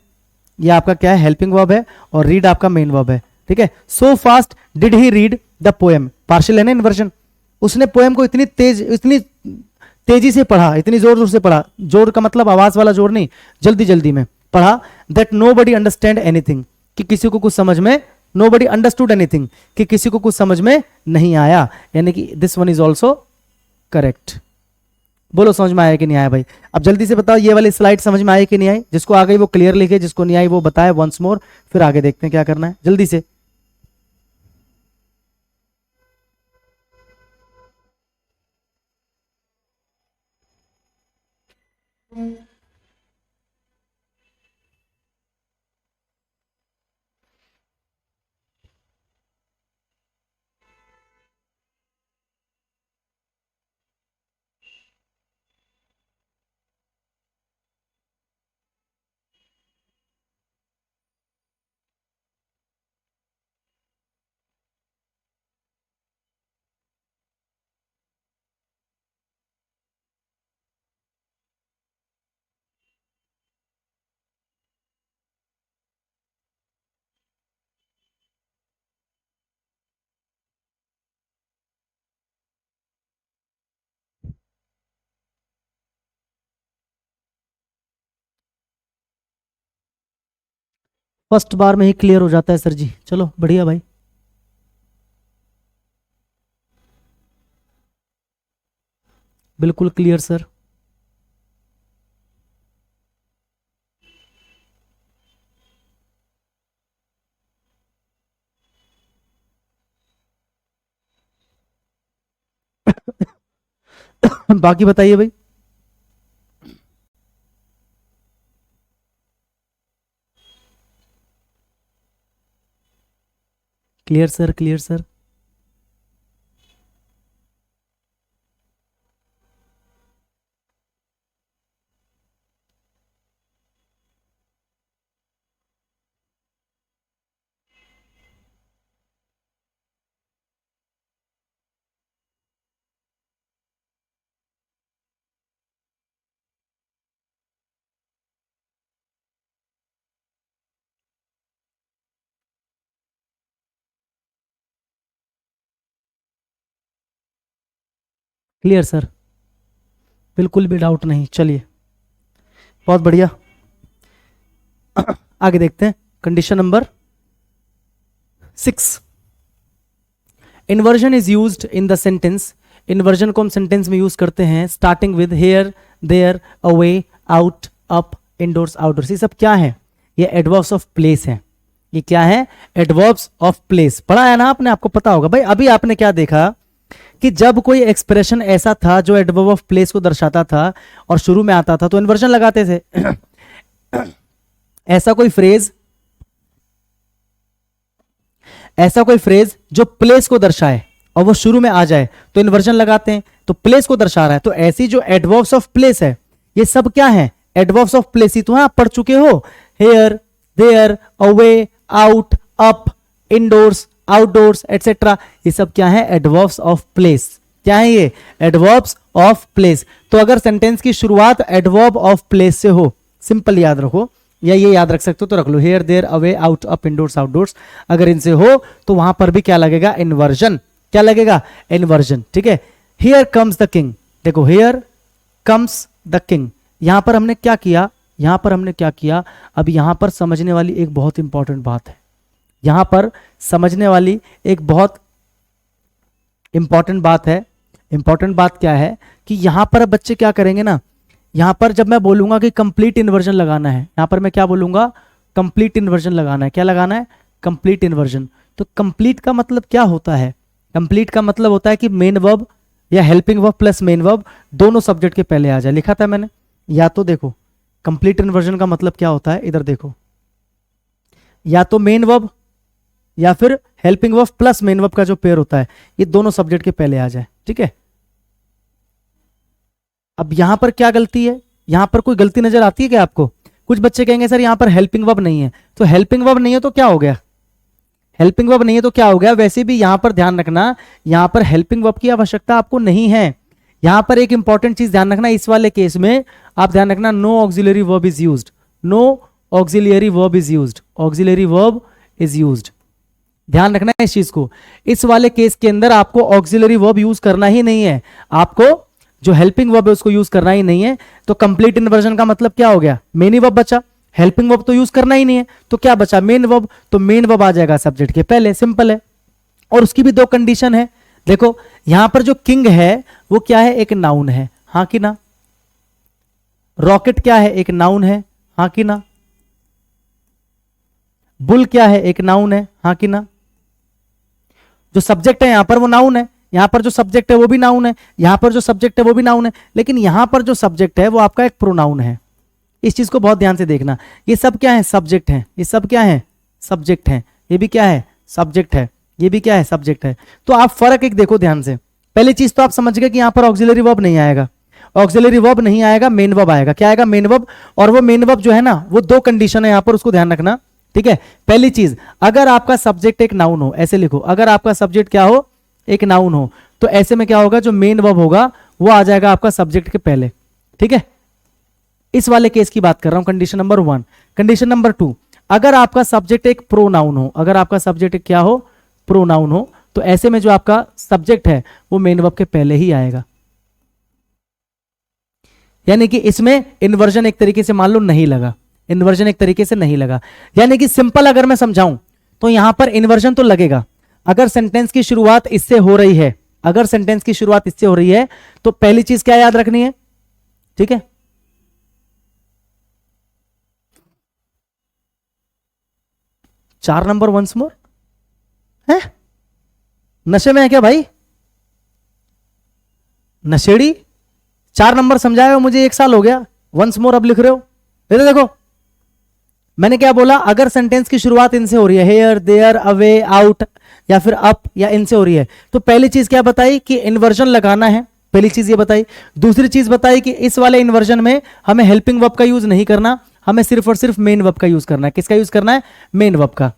ये आपका क्या है, हेल्पिंग वर्ब है, और रीड आपका मेन वर्ब है, ठीक है। सो fast did he read the poem, partial है ना इन्वर्जन, उसने पोएम को इतनी तेजी से पढ़ा, इतनी जोर जोर से पढ़ा, जोर का मतलब आवाज वाला जोर नहीं, जल्दी जल्दी में पढ़ा, that nobody understand anything, कि किसी को कुछ समझ में, नो बडी अंडरस्टूड एनीथिंग, कि किसी को कुछ समझ में नहीं आया, यानी कि this one is also correct. बोलो समझ में आया कि नहीं आया भाई? अब जल्दी से बताओ ये वाली स्लाइड समझ में आई कि नहीं आई? जिसको आ गई वो क्लियर लिखे, जिसको नहीं आई वो बताए वंस मोर, फिर आगे देखते हैं क्या करना है जल्दी से। फर्स्ट बार में ही क्लियर हो जाता है सर जी, चलो बढ़िया भाई। बिल्कुल क्लियर सर। बाकी बताइए भाई। Clear sir, clear sir. Clear sir, बिल्कुल भी डाउट नहीं। चलिए बहुत बढ़िया, आगे देखते हैं। Condition number 6, inversion is used in the sentence, inversion को हम सेंटेंस में यूज करते हैं starting with here, there, away, out, up, indoors, outdoors. ये सब क्या है, ये एडवर्ब्स ऑफ प्लेस है। ये क्या है, एडवर्ब्स ऑफ प्लेस। पढ़ा है ना आपने, आपको पता होगा भाई। अभी आपने क्या देखा कि जब कोई एक्सप्रेशन ऐसा था जो एडवर्ब ऑफ प्लेस को दर्शाता था और शुरू में आता था तो इन्वर्जन लगाते थे। ऐसा कोई फ्रेज, ऐसा कोई फ्रेज जो प्लेस को दर्शाए और वो शुरू में आ जाए तो इन्वर्जन लगाते हैं, तो प्लेस को दर्शा रहा है। तो ऐसी जो एडवर्ब्स ऑफ प्लेस है ये सब क्या है, एडवर्ब्स ऑफ प्लेस ही तो आप पढ़ चुके हो। Here, there, away, out, up, indoors, outdoors et cetera, ये सब क्या है, एडवर्ब्स ऑफ प्लेस। क्या है ये, एडवर्ब्स ऑफ प्लेस। तो अगर सेंटेंस की शुरुआत एडवर्ब ऑफ प्लेस से हो, सिंपल याद रखो, या ये याद रख सकते हो तो रख लो, here, there, away, out, up, indoors, outdoors, अगर इनसे हो तो वहां पर भी क्या लगेगा, इन्वर्जन। क्या लगेगा, इन्वर्जन, ठीक है। हियर कम्स द किंग, देखो हियर कम्स द किंग, यहां पर हमने क्या किया, यहां पर हमने क्या किया, अब यहां पर समझने वाली एक बहुत इंपॉर्टेंट बात है, यहां पर समझने वाली एक बहुत इंपॉर्टेंट बात है। इंपॉर्टेंट बात क्या है कि यहां पर बच्चे क्या करेंगे ना, यहां पर जब मैं बोलूंगा कि कंप्लीट इन्वर्जन लगाना है, यहां पर मैं क्या बोलूंगा, कंप्लीट इन्वर्जन लगाना है। क्या लगाना है, कंप्लीट इन्वर्जन। तो कंप्लीट का मतलब क्या होता है, कंप्लीट का मतलब होता है कि मेन वर्ब या helping verb plus main verb दोनों सब्जेक्ट के पहले आ जाए। लिखा था मैंने, या तो देखो कंप्लीट इन्वर्जन का मतलब क्या होता है, इधर देखो, या तो मेन वर्ब या फिर helping verb plus main verb का जो पेयर होता है, ये दोनों सब्जेक्ट के पहले आ जाए। ठीक है, अब यहां पर क्या गलती है, यहां पर कोई गलती नजर आती है क्या आपको? कुछ बच्चे कहेंगे सर यहां पर हेल्पिंग वर्ब नहीं है, तो हेल्पिंग वर्ब नहीं है तो क्या हो गया, हेल्पिंग वर्ब नहीं है तो क्या हो गया? वैसे भी यहां पर ध्यान रखना, यहां पर हेल्पिंग वर्ब की आवश्यकता आपको नहीं है। यहां पर एक इंपॉर्टेंट चीज ध्यान रखना, इस वाले केस में आप ध्यान रखना, no auxiliary verb is used, no auxiliary verb is used, auxiliary verb is used. ध्यान रखना है इस चीज को, इस वाले केस के अंदर आपको ऑक्सिलरी वर्ब यूज करना ही नहीं है, आपको जो हेल्पिंग वर्ब है उसको यूज करना ही नहीं है। तो कंप्लीट इन्वर्जन का मतलब क्या हो गया, मेन ही वर्ब बचा, हेल्पिंग वर्ब तो यूज करना ही नहीं है, तो क्या बचा, मेन वर्ब। तो मेन वर्ब आ जाएगा सब्जेक्ट के पहले, सिंपल है। और उसकी भी दो कंडीशन है, देखो यहां पर जो किंग है वो क्या है, एक नाउन है, हाँ कि ना। रॉकेट क्या है, एक नाउन है, हाँ कि ना। बुल क्या है, एक नाउन है, हाँ कि ना। जो सब्जेक्ट है यहां पर वो नाउन है, यहां पर जो सब्जेक्ट है वो भी नाउन है, यहां पर जो सब्जेक्ट है वो भी नाउन है, लेकिन यहां पर जो सब्जेक्ट है वो आपका एक प्रोनाउन है। इस चीज को बहुत ध्यान से देखना, ये सब क्या है, सब्जेक्ट है, ये सब क्या है, सब्जेक्ट है, ये भी क्या है, सब्जेक्ट है, ये भी क्या है, सब्जेक्ट है। तो आप फर्क एक देखो ध्यान से, पहली चीज तो आप समझ गए कि यहां पर ऑक्सिलरी वर्ब नहीं आएगा, ऑक्सिलरी वर्ब नहीं आएगा, मेन वर्ब आएगा। क्या आएगा, मेन वर्ब। और वो मेन वर्ब जो है ना, वो दो कंडीशन है यहां पर, उसको ध्यान रखना। ठीक है, पहली चीज, अगर आपका सब्जेक्ट एक नाउन हो, ऐसे लिखो, अगर आपका सब्जेक्ट क्या हो, एक नाउन हो, तो ऐसे में क्या होगा, जो मेन वर्ब होगा वो आ जाएगा आपका सब्जेक्ट के पहले। ठीक है, इस वाले केस की बात कर रहा हूं, कंडीशन नंबर 1। कंडीशन नंबर 2, अगर आपका सब्जेक्ट एक प्रोनाउन हो, अगर आपका सब्जेक्ट क्या हो, प्रोनाउन हो, तो ऐसे में जो आपका सब्जेक्ट है वो मेन वर्ब के पहले ही आएगा। यानी कि इसमें इन्वर्जन एक तरीके से मान लो नहीं लगा, इन्वर्जन एक तरीके से नहीं लगा। यानी कि सिंपल अगर मैं समझाऊं तो यहां पर इन्वर्जन तो लगेगा, अगर सेंटेंस की शुरुआत इससे हो रही है, अगर सेंटेंस की शुरुआत इससे हो रही है तो पहली चीज क्या याद रखनी है, ठीक है, 4 नंबर वंस मोर है, नशे में है क्या भाई, नशेड़ी। 4 नंबर समझाया मुझे, 1 साल हो गया, वंस मोर अब लिख रहे हो। इधर देखो, मैंने क्या बोला, अगर सेंटेंस की शुरुआत इनसे हो रही है, हेयर, देयर, अवे, आउट या फिर अप या इनसे हो रही है, तो पहली चीज क्या बताई कि इन्वर्जन लगाना है, पहली चीज ये बताई। दूसरी चीज बताई कि इस वाले इन्वर्जन में हमें हेल्पिंग वर्ब का यूज नहीं करना, हमें सिर्फ और सिर्फ मेन वर्ब का यूज करना है। किसका यूज करना है, मेन वर्ब का।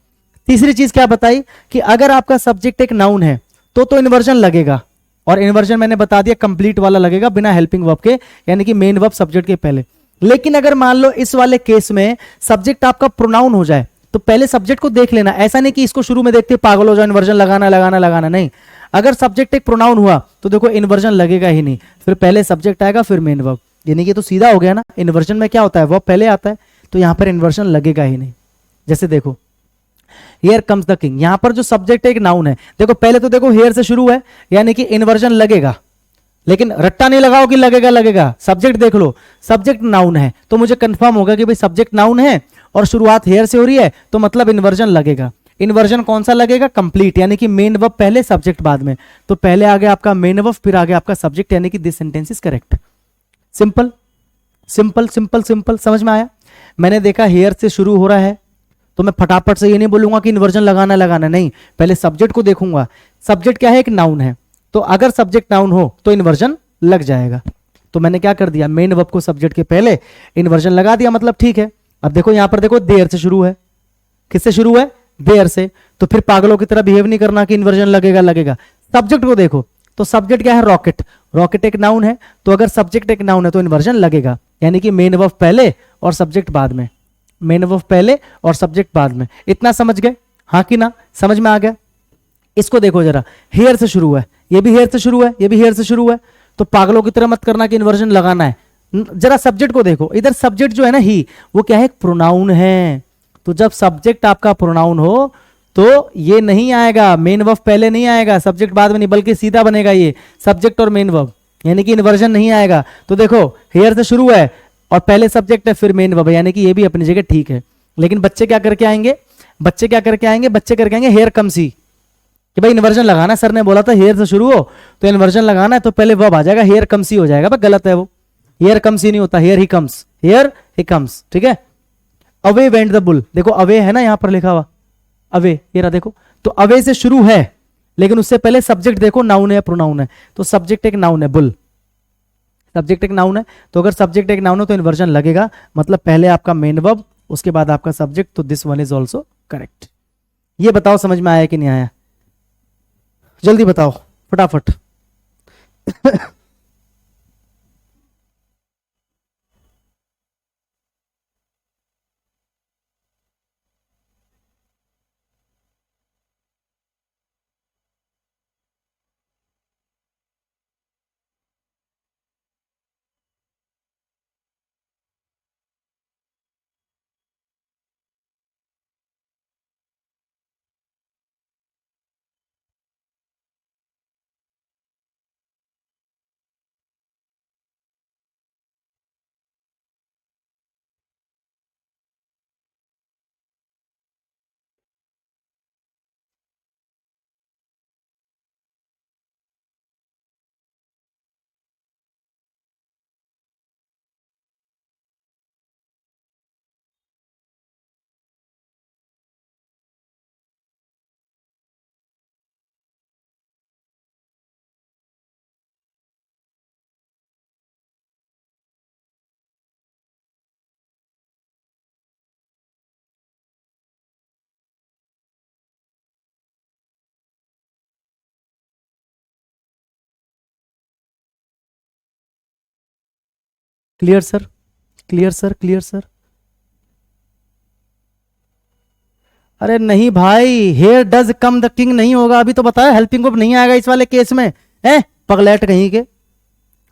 तीसरी चीज क्या बताई कि अगर आपका सब्जेक्ट एक नाउन है तो इन्वर्जन लगेगा, और इन्वर्जन मैंने बता दिया कंप्लीट वाला लगेगा बिना हेल्पिंग वर्ब के, यानी कि मेन वर्ब सब्जेक्ट के पहले। लेकिन अगर मान लो इस वाले केस में सब्जेक्ट आपका प्रोनाउन हो जाए तो पहले सब्जेक्ट को देख लेना, ऐसा नहीं कि इसको शुरू में देखते पागल हो जाओ, इन्वर्जन लगाना लगाना लगाना, नहीं। अगर सब्जेक्ट एक प्रोनाउन हुआ तो देखो इन्वर्जन लगेगा ही नहीं, फिर पहले सब्जेक्ट आएगा फिर मेन वर्ब, यानी कि तो सीधा हो गया ना। इन्वर्जन में क्या होता है, वर्ब पहले आता है, तो यहां पर इन्वर्जन लगेगा ही नहीं। जैसे देखो, हियर कम्स द किंग, यहां पर जो सब्जेक्ट एक नाउन है, देखो पहले तो देखो हेयर से शुरू है, यानी कि इन्वर्जन लगेगा, लेकिन रट्टा नहीं लगाओ कि लगेगा लगेगा, सब्जेक्ट देख लो, सब्जेक्ट नाउन है तो मुझे कंफर्म होगा कि भाई सब्जेक्ट नाउन है और शुरुआत हेयर से हो रही है, तो मतलब इन्वर्जन लगेगा। इन्वर्जन कौन सा लगेगा, कंप्लीट, यानी कि मेन वर्ब पहले सब्जेक्ट बाद में, तो पहले आ गया आपका मेन वर्ब फिर आ गया आपका सब्जेक्ट, यानी कि this sentence is correct. Simple simple simple simple, समझ में आया। मैंने देखा हेयर से शुरू हो रहा है तो मैं फटाफट से ये नहीं बोलूंगा कि इन्वर्जन लगाना लगाना, नहीं, पहले सब्जेक्ट को देखूंगा। सब्जेक्ट क्या है, एक नाउन है, तो अगर सब्जेक्ट नाउन हो तो इन्वर्जन लग जाएगा। तो मैंने क्या कर दिया, मेन वर्ब को सब्जेक्ट के पहले इन्वर्जन लगा दिया, मतलब ठीक है। अब देखो यहां पर देखो देयर से शुरू है, किससे शुरू है, देयर से, तो फिर पागलों की तरह बिहेव नहीं करना कि इन्वर्जन लगेगा लगेगा। सब्जेक्ट को देखो, तो सब्जेक्ट क्या है, रॉकेट, रॉकेट एक नाउन है, तो अगर सब्जेक्ट एक नाउन है तो इन्वर्जन लगेगा, यानी कि मेन वर्ब पहले और सब्जेक्ट बाद में, मेन वर्ब पहले और सब्जेक्ट बाद में। इतना समझ गए, हाँ कि ना, समझ में आ गया। इसको देखो जरा, हेयर से शुरू है, ये भी हेयर से शुरू है, ये भी हेयर से शुरू है, तो पागलों की तरह मत करना कि इन्वर्जन लगाना है। जरा सब्जेक्ट को देखो, इधर सब्जेक्ट जो है ना ही, वो क्या है, प्रोनाउन है, तो जब सब्जेक्ट आपका प्रोनाउन हो तो ये नहीं आएगा, मेन वर्ब पहले नहीं आएगा, सब्जेक्ट बाद में नहीं, बल्कि सीधा बनेगा ये सब्जेक्ट और मेन वर्ब, यानी कि इन्वर्जन नहीं आएगा। तो देखो हेयर से शुरू है और पहले सब्जेक्ट है फिर मेन वर्ब, यानी कि ये भी अपनी जगह ठीक है। लेकिन बच्चे क्या करके आएंगे, बच्चे क्या करके आएंगे, बच्चे करके आएंगे हेयर कम्स ही, कि भाई इन्वर्जन लगाना, सर ने बोला था हेयर से शुरू हो तो इन्वर्जन लगाना है, तो पहले वर्ब आ जाएगा, हेयर कम्स ही हो जाएगा। बस गलत है वो, हेयर कम्स ही नहीं होता, हेयर ही कम्स, हेयर ही कम्स, ठीक है। अवे वेंट द बुल, देखो अवे है ना यहां पर लिखा हुआ, अवे, ये रहा देखो, तो अवे से शुरू है, लेकिन उससे पहले सब्जेक्ट देखो नाउन है या प्रोनाउन है, तो सब्जेक्ट एक नाउन है, बुल सब्जेक्ट एक नाउन है, तो अगर सब्जेक्ट एक नाउन है तो इन्वर्जन लगेगा, मतलब पहले आपका मेन वर्ब उसके बाद आपका सब्जेक्ट, तो this one is also correct. ये बताओ समझ में आया कि नहीं आया, जल्दी बताओ फटाफट। Clear sir, clear sir, clear sir. अरे नहीं भाई, here does come the king नहीं होगा, अभी तो बताया हेल्पिंग वर्ब नहीं आएगा इस वाले केस में, है पगलेट कहीं के,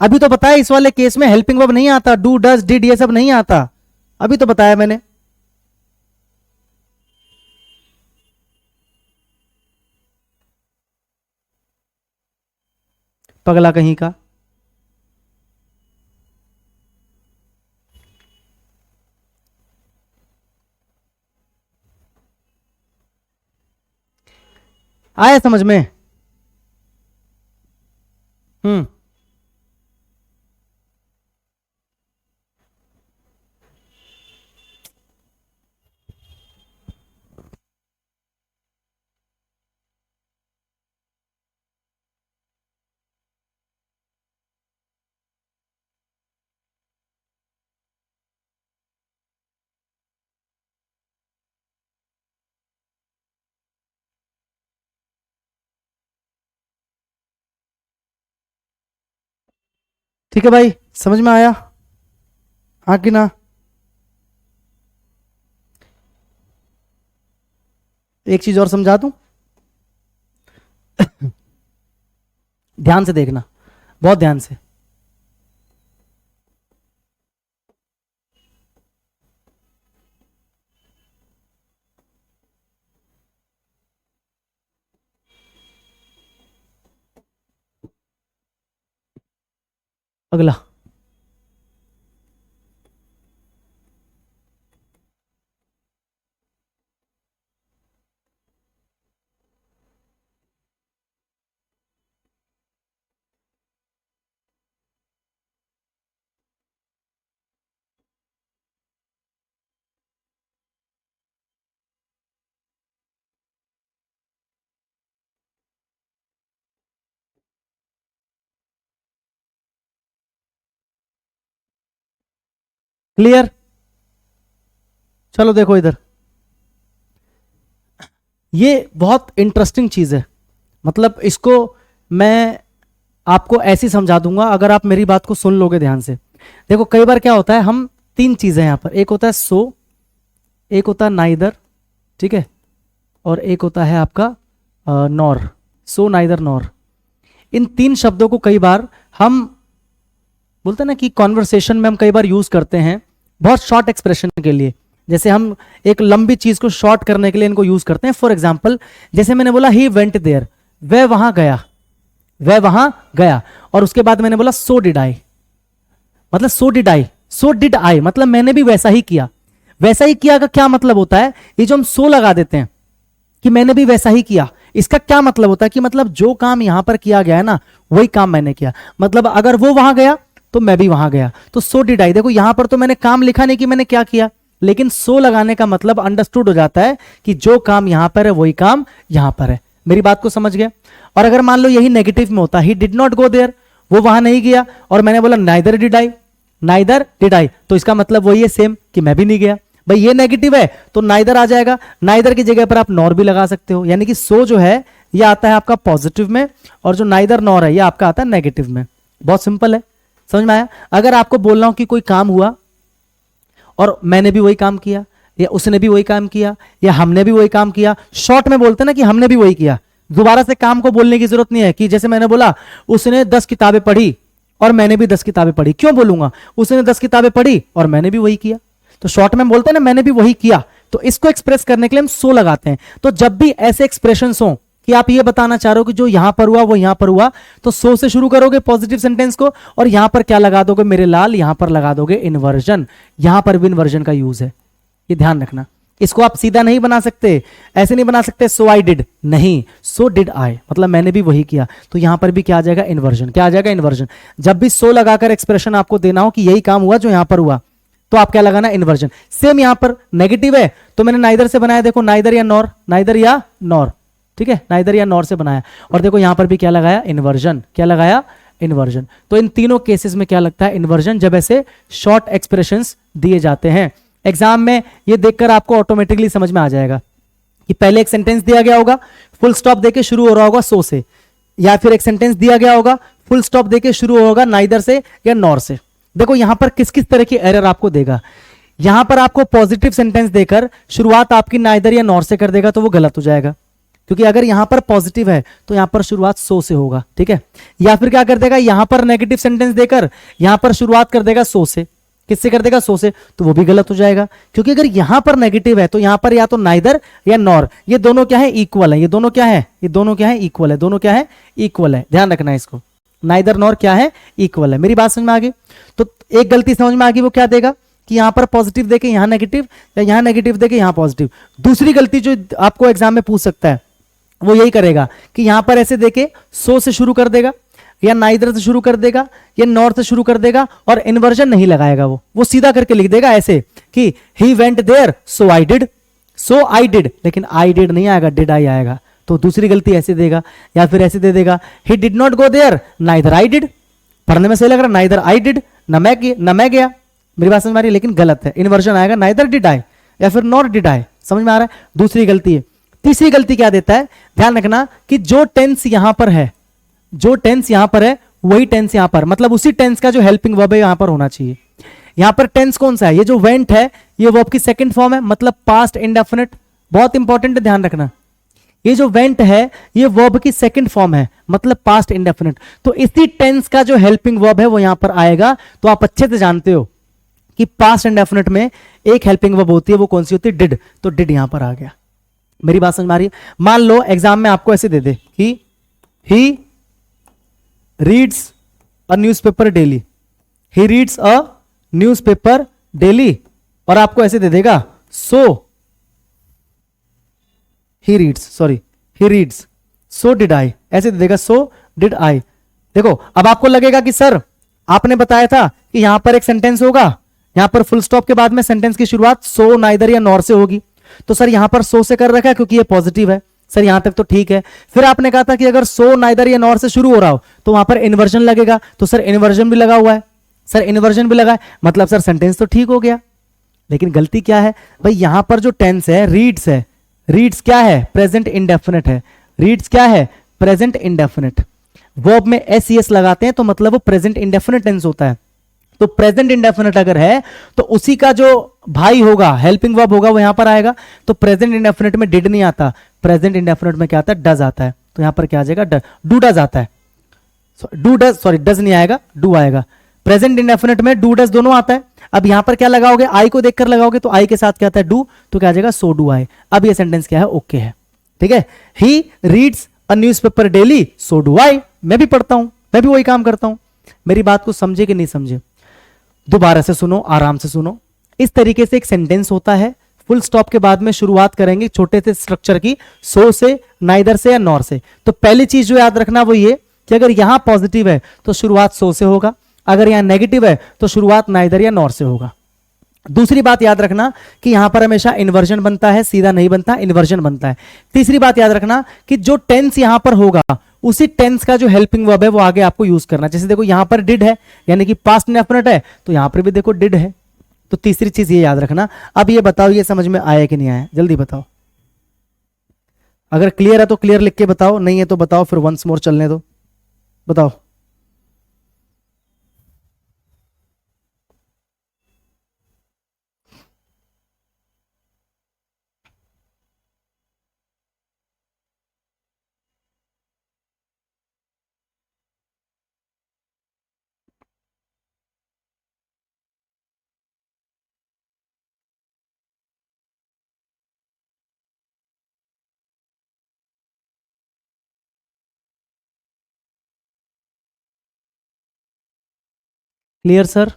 अभी तो बताया इस वाले केस में हेल्पिंग वर्ब नहीं आता, डू डज डिड ये सब नहीं आता, अभी तो बताया मैंने। पगला कहीं का। आया समझ में? हम्म, ठीक है भाई, समझ में आया, हाँ कि ना? एक चीज और समझा दूं, ध्यान से देखना, बहुत ध्यान से। अगला, क्लियर? चलो देखो इधर, ये बहुत इंटरेस्टिंग चीज है, मतलब इसको मैं आपको ऐसे समझा दूंगा अगर आप मेरी बात को सुन लोगे ध्यान से। देखो कई बार क्या होता है, हम तीन चीजें यहां पर, एक होता है सो, एक होता है नाइदर, ठीक है, और एक होता है आपका नॉर, सो नाइदर नॉर। इन तीन शब्दों को कई बार हम बोलते हैं ना कि कॉन्वर्सेशन में हम कई बार यूज करते हैं बहुत शॉर्ट एक्सप्रेशन के लिए, जैसे हम एक लंबी चीज को शॉर्ट करने के लिए इनको यूज करते हैं। फॉर एग्जाम्पल जैसे मैंने बोला ही वेंट देयर, वह वहां गया, वह वहां गया, और उसके बाद मैंने बोला सो डिड आई, मतलब so did I, so did I मतलब मैंने भी वैसा ही किया। वैसा ही किया का क्या मतलब होता है, ये जो हम सो लगा देते हैं कि मैंने भी वैसा ही किया, इसका क्या मतलब होता है कि मतलब जो काम यहां पर किया गया है ना वही काम मैंने किया, मतलब अगर वो वहां गया तो मैं भी वहां गया, तो सो डिड आई। देखो यहां पर तो मैंने काम लिखा नहीं कि मैंने क्या किया, लेकिन सो लगाने का मतलब अंडरस्टूड हो जाता है कि जो काम यहां पर है वही काम यहां पर है। मेरी बात को समझ गए? और अगर मान लो यही नेगेटिव में होता, he did not go there, वो वहां नहीं गया, और मैंने बोला neither did I, neither did I, तो इसका मतलब वही है सेम कि मैं भी नहीं गया। भाई ये नेगेटिव है तो नाइदर आ जाएगा, नाइदर की जगह पर आप नॉर भी लगा सकते हो, यानी कि सो जो है ये आता है आपका पॉजिटिव में, और जो नाइदर नॉर है ये आपका आता है नेगेटिव में। बहुत सिंपल है, समझ में आया? अगर आपको बोलना हो कि कोई काम हुआ और मैंने भी वही काम किया, या उसने भी वही काम किया, या हमने भी वही काम किया, शॉर्ट में बोलते ना कि हमने भी वही किया, दोबारा से काम को बोलने की जरूरत नहीं है कि जैसे मैंने बोला उसने 10 किताबें पढ़ी और मैंने भी 10 किताबें पढ़ी, क्यों बोलूंगा? उसने 10 किताबें पढ़ी और मैंने भी वही किया, तो शॉर्ट में बोलते हैं ना मैंने भी वही किया, तो इसको एक्सप्रेस करने के लिए हम सो लगाते हैं। तो जब भी ऐसे एक्सप्रेशंस हो कि आप ये बताना चाह रहे हो कि जो यहां पर हुआ वो यहां पर हुआ, तो सो से शुरू करोगे पॉजिटिव सेंटेंस को, और यहां पर क्या लगा दोगे मेरे लाल? यहां पर लगा दोगे इन्वर्जन। यहां पर भी इन्वर्जन का यूज है, ये ध्यान रखना। इसको आप सीधा नहीं बना सकते, ऐसे नहीं बना सकते सो आई डिड, नहीं, सो डिड आई, मतलब मैंने भी वही किया, तो यहां पर भी क्या आ जाएगा? इन्वर्जन। क्या आ जाएगा? इन्वर्जन। जब भी सो लगाकर एक्सप्रेशन आपको देना हो कि यही काम हुआ जो यहां पर हुआ, तो आप क्या लगाना? इन्वर्जन। सेम यहां पर नेगेटिव है तो मैंने नाइदर से बनाया, देखो नाइदर या नॉर, नाइदर या नॉर, ठीक है, नाइदर या नॉर से बनाया, और देखो यहां पर भी क्या लगाया? इन्वर्जन। क्या लगाया? इन्वर्जन। तो इन तीनों केसेस में क्या लगता है? इन्वर्जन, जब ऐसे शॉर्ट एक्सप्रेशंस दिए जाते हैं। एग्जाम में ये देखकर आपको ऑटोमेटिकली समझ में आ जाएगा कि पहले एक सेंटेंस दिया गया होगा, फुल स्टॉप देके शुरू हो रहा होगा सो से, या फिर एक सेंटेंस दिया गया होगा, फुल स्टॉप देके शुरू होगा नाइदर से या नॉर से। देखो यहां पर किस किस तरह की एरर आपको देगा। यहां पर आपको पॉजिटिव सेंटेंस देकर शुरुआत आपकी नाइदर या नॉर से कर देगा, तो वो गलत हो जाएगा, क्योंकि अगर यहां पर पॉजिटिव है तो यहां पर शुरुआत सो से होगा, ठीक है। या फिर क्या कर देगा, यहां पर नेगेटिव सेंटेंस देकर यहां पर शुरुआत कर देगा सो से, किससे कर देगा? सो से, तो वो भी गलत हो जाएगा, क्योंकि अगर यहां पर नेगेटिव है तो यहां पर या तो नाइदर या नॉर, ये दोनों क्या है? इक्वल है। ये दोनों क्या है? ये दोनों क्या है? इक्वल है। दोनों क्या है? इक्वल है। ध्यान रखना है इसको, नाइदर नॉर क्या है? इक्वल है। मेरी बात समझ में आ गई? तो एक गलती समझ में आ गई, वो क्या देगा कि यहां पर पॉजिटिव देके यहां नेगेटिव, या यहां नेगेटिव देके यहां पॉजिटिव। दूसरी गलती जो आपको एग्जाम में पूछ सकता है वो यही करेगा कि यहां पर ऐसे देके सो से शुरू कर देगा, या नाइदर से शुरू कर देगा, या नॉर्थ से शुरू कर देगा, और इन्वर्जन नहीं लगाएगा। वो सीधा करके लिख देगा ऐसे कि he went there so I did, so I did, लेकिन आई डिड नहीं आएगा, डिड आई आएगा। तो दूसरी गलती ऐसे देगा, या फिर ऐसे दे देगा he did not go there neither I did. पढ़ने में सही लग रहा, नाइदर आई डिड, न मैं गया। मेरी बात समझ में आ रही है? लेकिन गलत है, इन्वर्जन आएगा नाइदर डिड आई या फिर नॉट डिड आई। समझ में आ रहा है? दूसरी गलती है। तीसरी गलती क्या देता है? ध्यान रखना कि जो टेंस यहां पर है, जो टेंस यहां पर है वही टेंस यहां पर, मतलब उसी टेंस का जो हेल्पिंग वर्ब है यहां पर होना चाहिए। यहां पर टेंस कौन सा है? ये जो वेंट है ये वर्ब की सेकंड फॉर्म है, मतलब पास्ट इंडेफिनिट। बहुत इंपॉर्टेंट है, ध्यान रखना। ये जो वेंट है ये वर्ब की सेकंड फॉर्म है, मतलब पास्ट इंडेफिनिट। तो इसी टेंस का जो हेल्पिंग वर्ब है वो यहां पर आएगा। तो आप अच्छे से जानते हो कि पास्ट इंडेफिनिट में एक हेल्पिंग वर्ब होती है, वो कौन सी होती है? डिड। तो डिड यहां पर आ गया। मेरी बात समझ में आ रही है? मान लो एग्जाम में आपको ऐसे दे दे कि he reads a newspaper daily, he reads a newspaper daily, और आपको ऐसे दे देगा सो he reads so did I, ऐसे दे देगा सो डिड आई। देखो अब आपको लगेगा कि सर आपने बताया था कि यहां पर एक सेंटेंस होगा, यहां पर फुल स्टॉप के बाद में सेंटेंस की शुरुआत सो नाइदर या नॉर से होगी, तो सर यहां पर सो से कर रखा है क्योंकि ये पॉजिटिव है। सर यहां तक तो ठीक है। फिर आपने कहा था कि अगर सो नाइदर या नॉर से शुरू हो रहा हो तो वहां पर इन्वर्जन लगेगा, तो सर इन्वर्जन भी लगा हुआ है, सर इन्वर्जन भी लगा है, मतलब सर सेंटेंस तो ठीक हो गया। लेकिन गलती क्या है भाई? यहां पर जो टेंस है रीड्स है, रीड्स क्या है? प्रेजेंट इंडेफिनिट है। रीड्स क्या है? Present indefinite. वर्ब में एस लगाते हैं तो मतलब वो प्रेजेंट इंडेफिनिट टेंस होता है। तो प्रेजेंट इंडेफिनिट अगर है तो उसी का जो भाई होगा, हेल्पिंग वर्ब होगा, वो यहां पर आएगा। तो प्रेजेंट इंडेफिनिट में डिड नहीं आता, प्रेजेंट इंडेफिनिट में क्या आता है? डज आता है। तो यहां पर क्या आ जाएगा? डू डज आता है। डज नहीं आएगा, डू आएगा। प्रेजेंट इंडेफिनिट में डू डज दोनों आता है। अब यहां पर क्या लगाओगे? आई को देखकर लगाओगे, तो आई के साथ क्या आता है? डू, तो क्या आ जाएगा? So do I. अब ये सेंटेंस क्या है? ओके है, ठीक है। He reads a newspaper daily so do I, मैं भी पढ़ता हूं, मैं भी वही काम करता हूं। मेरी बात को समझे कि नहीं समझे? दोबारा से सुनो, आराम से सुनो। इस तरीके से एक सेंटेंस होता है, फुल स्टॉप के बाद में शुरुआत करेंगे छोटे से स्ट्रक्चर की, सो से, नाइदर से या नॉर से। तो पहली चीज जो याद रखना वो ये कि अगर यहां पॉजिटिव है तो शुरुआत सो से होगा, अगर यहां नेगेटिव है तो शुरुआत नाइदर या नॉर से होगा। दूसरी बात याद रखना कि यहां पर हमेशा इन्वर्जन बनता है, सीधा नहीं बनता, इन्वर्जन बनता है। तीसरी बात याद रखना कि जो टेंस यहां पर होगा उसी टेंस का जो हेल्पिंग वर्ब है वो आगे आपको यूज करना। जैसे देखो यहां पर डिड है यानी कि पास्ट इंडेफिनिट है, तो यहां पर भी देखो डिड है। तो तीसरी चीज ये याद रखना। अब ये बताओ ये समझ में आया कि नहीं आया, जल्दी बताओ। अगर क्लियर है तो क्लियर लिख के बताओ, नहीं है तो बताओ, फिर वंस मोर चलने दो। बताओ। Clear sir?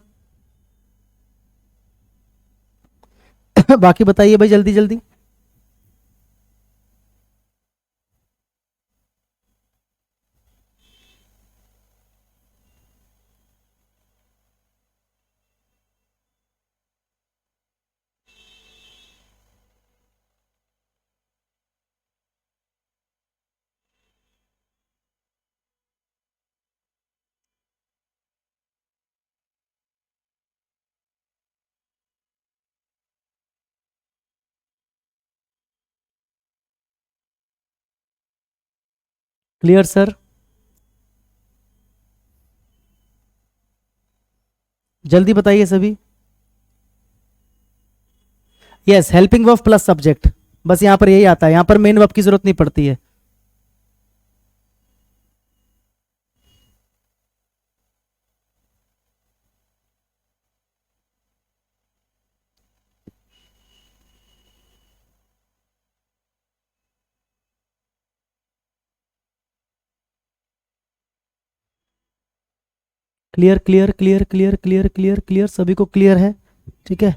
बाकी बताइए भाई जल्दी जल्दी। Clear sir? जल्दी बताइए सभी। Yes, helping verb plus subject, बस यहां पर यही आता है, यहां पर मेन वर्ब की जरूरत नहीं पड़ती है। Clear clear clear clear clear clear clear, सभी को क्लियर है? ठीक है।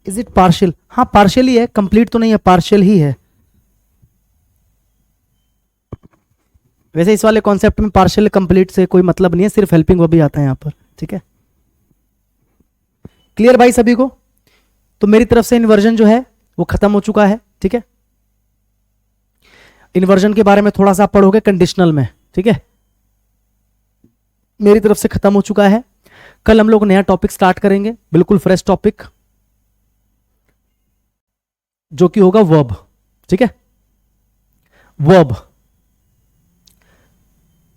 Is it partial? हाँ पार्शियल ही है, कंप्लीट तो नहीं है, पार्शियल ही है। वैसे इस वाले कॉन्सेप्ट में पार्शियल कंप्लीट से कोई मतलब नहीं है, सिर्फ हेल्पिंग वर्ब भी आता है यहां पर। ठीक है, क्लियर भाई सभी को? तो मेरी तरफ से इन्वर्जन जो है वो खत्म हो चुका है। ठीक है, इन्वर्जन के बारे में थोड़ा सा आप पढ़ोगे कंडीशनल में। ठीक है, मेरी तरफ से खत्म हो चुका है। कल हम लोग नया टॉपिक स्टार्ट करेंगे, बिल्कुल फ्रेश टॉपिक, जो कि होगा वर्ब। ठीक है, वर्ब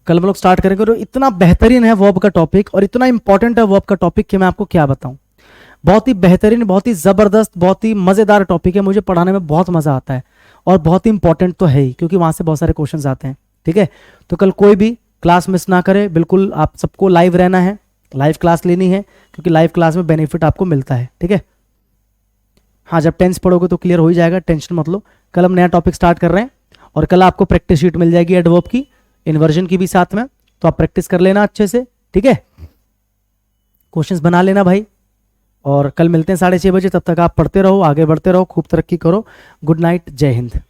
कल हम लोग स्टार्ट करेंगे। और इतना बेहतरीन है वर्ब का टॉपिक और इतना इंपॉर्टेंट है वर्ब का टॉपिक कि मैं आपको क्या बताऊं। बहुत ही बेहतरीन, बहुत ही जबरदस्त, बहुत ही मजेदार टॉपिक है, मुझे पढ़ाने में बहुत मजा आता है और बहुत ही इंपॉर्टेंट तो है ही, क्योंकि वहां से बहुत सारे क्वेश्चंस आते हैं। ठीक है, तो कल कोई भी क्लास मिस ना करे, बिल्कुल आप सबको लाइव रहना है, लाइव क्लास लेनी है, क्योंकि लाइव क्लास में बेनिफिट आपको मिलता है। ठीक है, हाँ जब टेंस पढ़ोगे तो क्लियर हो ही जाएगा, टेंशन मत लो। कल हम नया टॉपिक स्टार्ट कर रहे हैं और कल आपको प्रैक्टिस शीट मिल जाएगी एडवर्ब की, इन्वर्जन की भी साथ में, तो आप प्रैक्टिस कर लेना अच्छे से। ठीक है, क्वेश्चंस बना लेना भाई, और कल मिलते हैं 6:30 बजे। तब तक आप पढ़ते रहो, आगे बढ़ते रहो, खूब तरक्की करो। गुड नाइट, जय हिंद।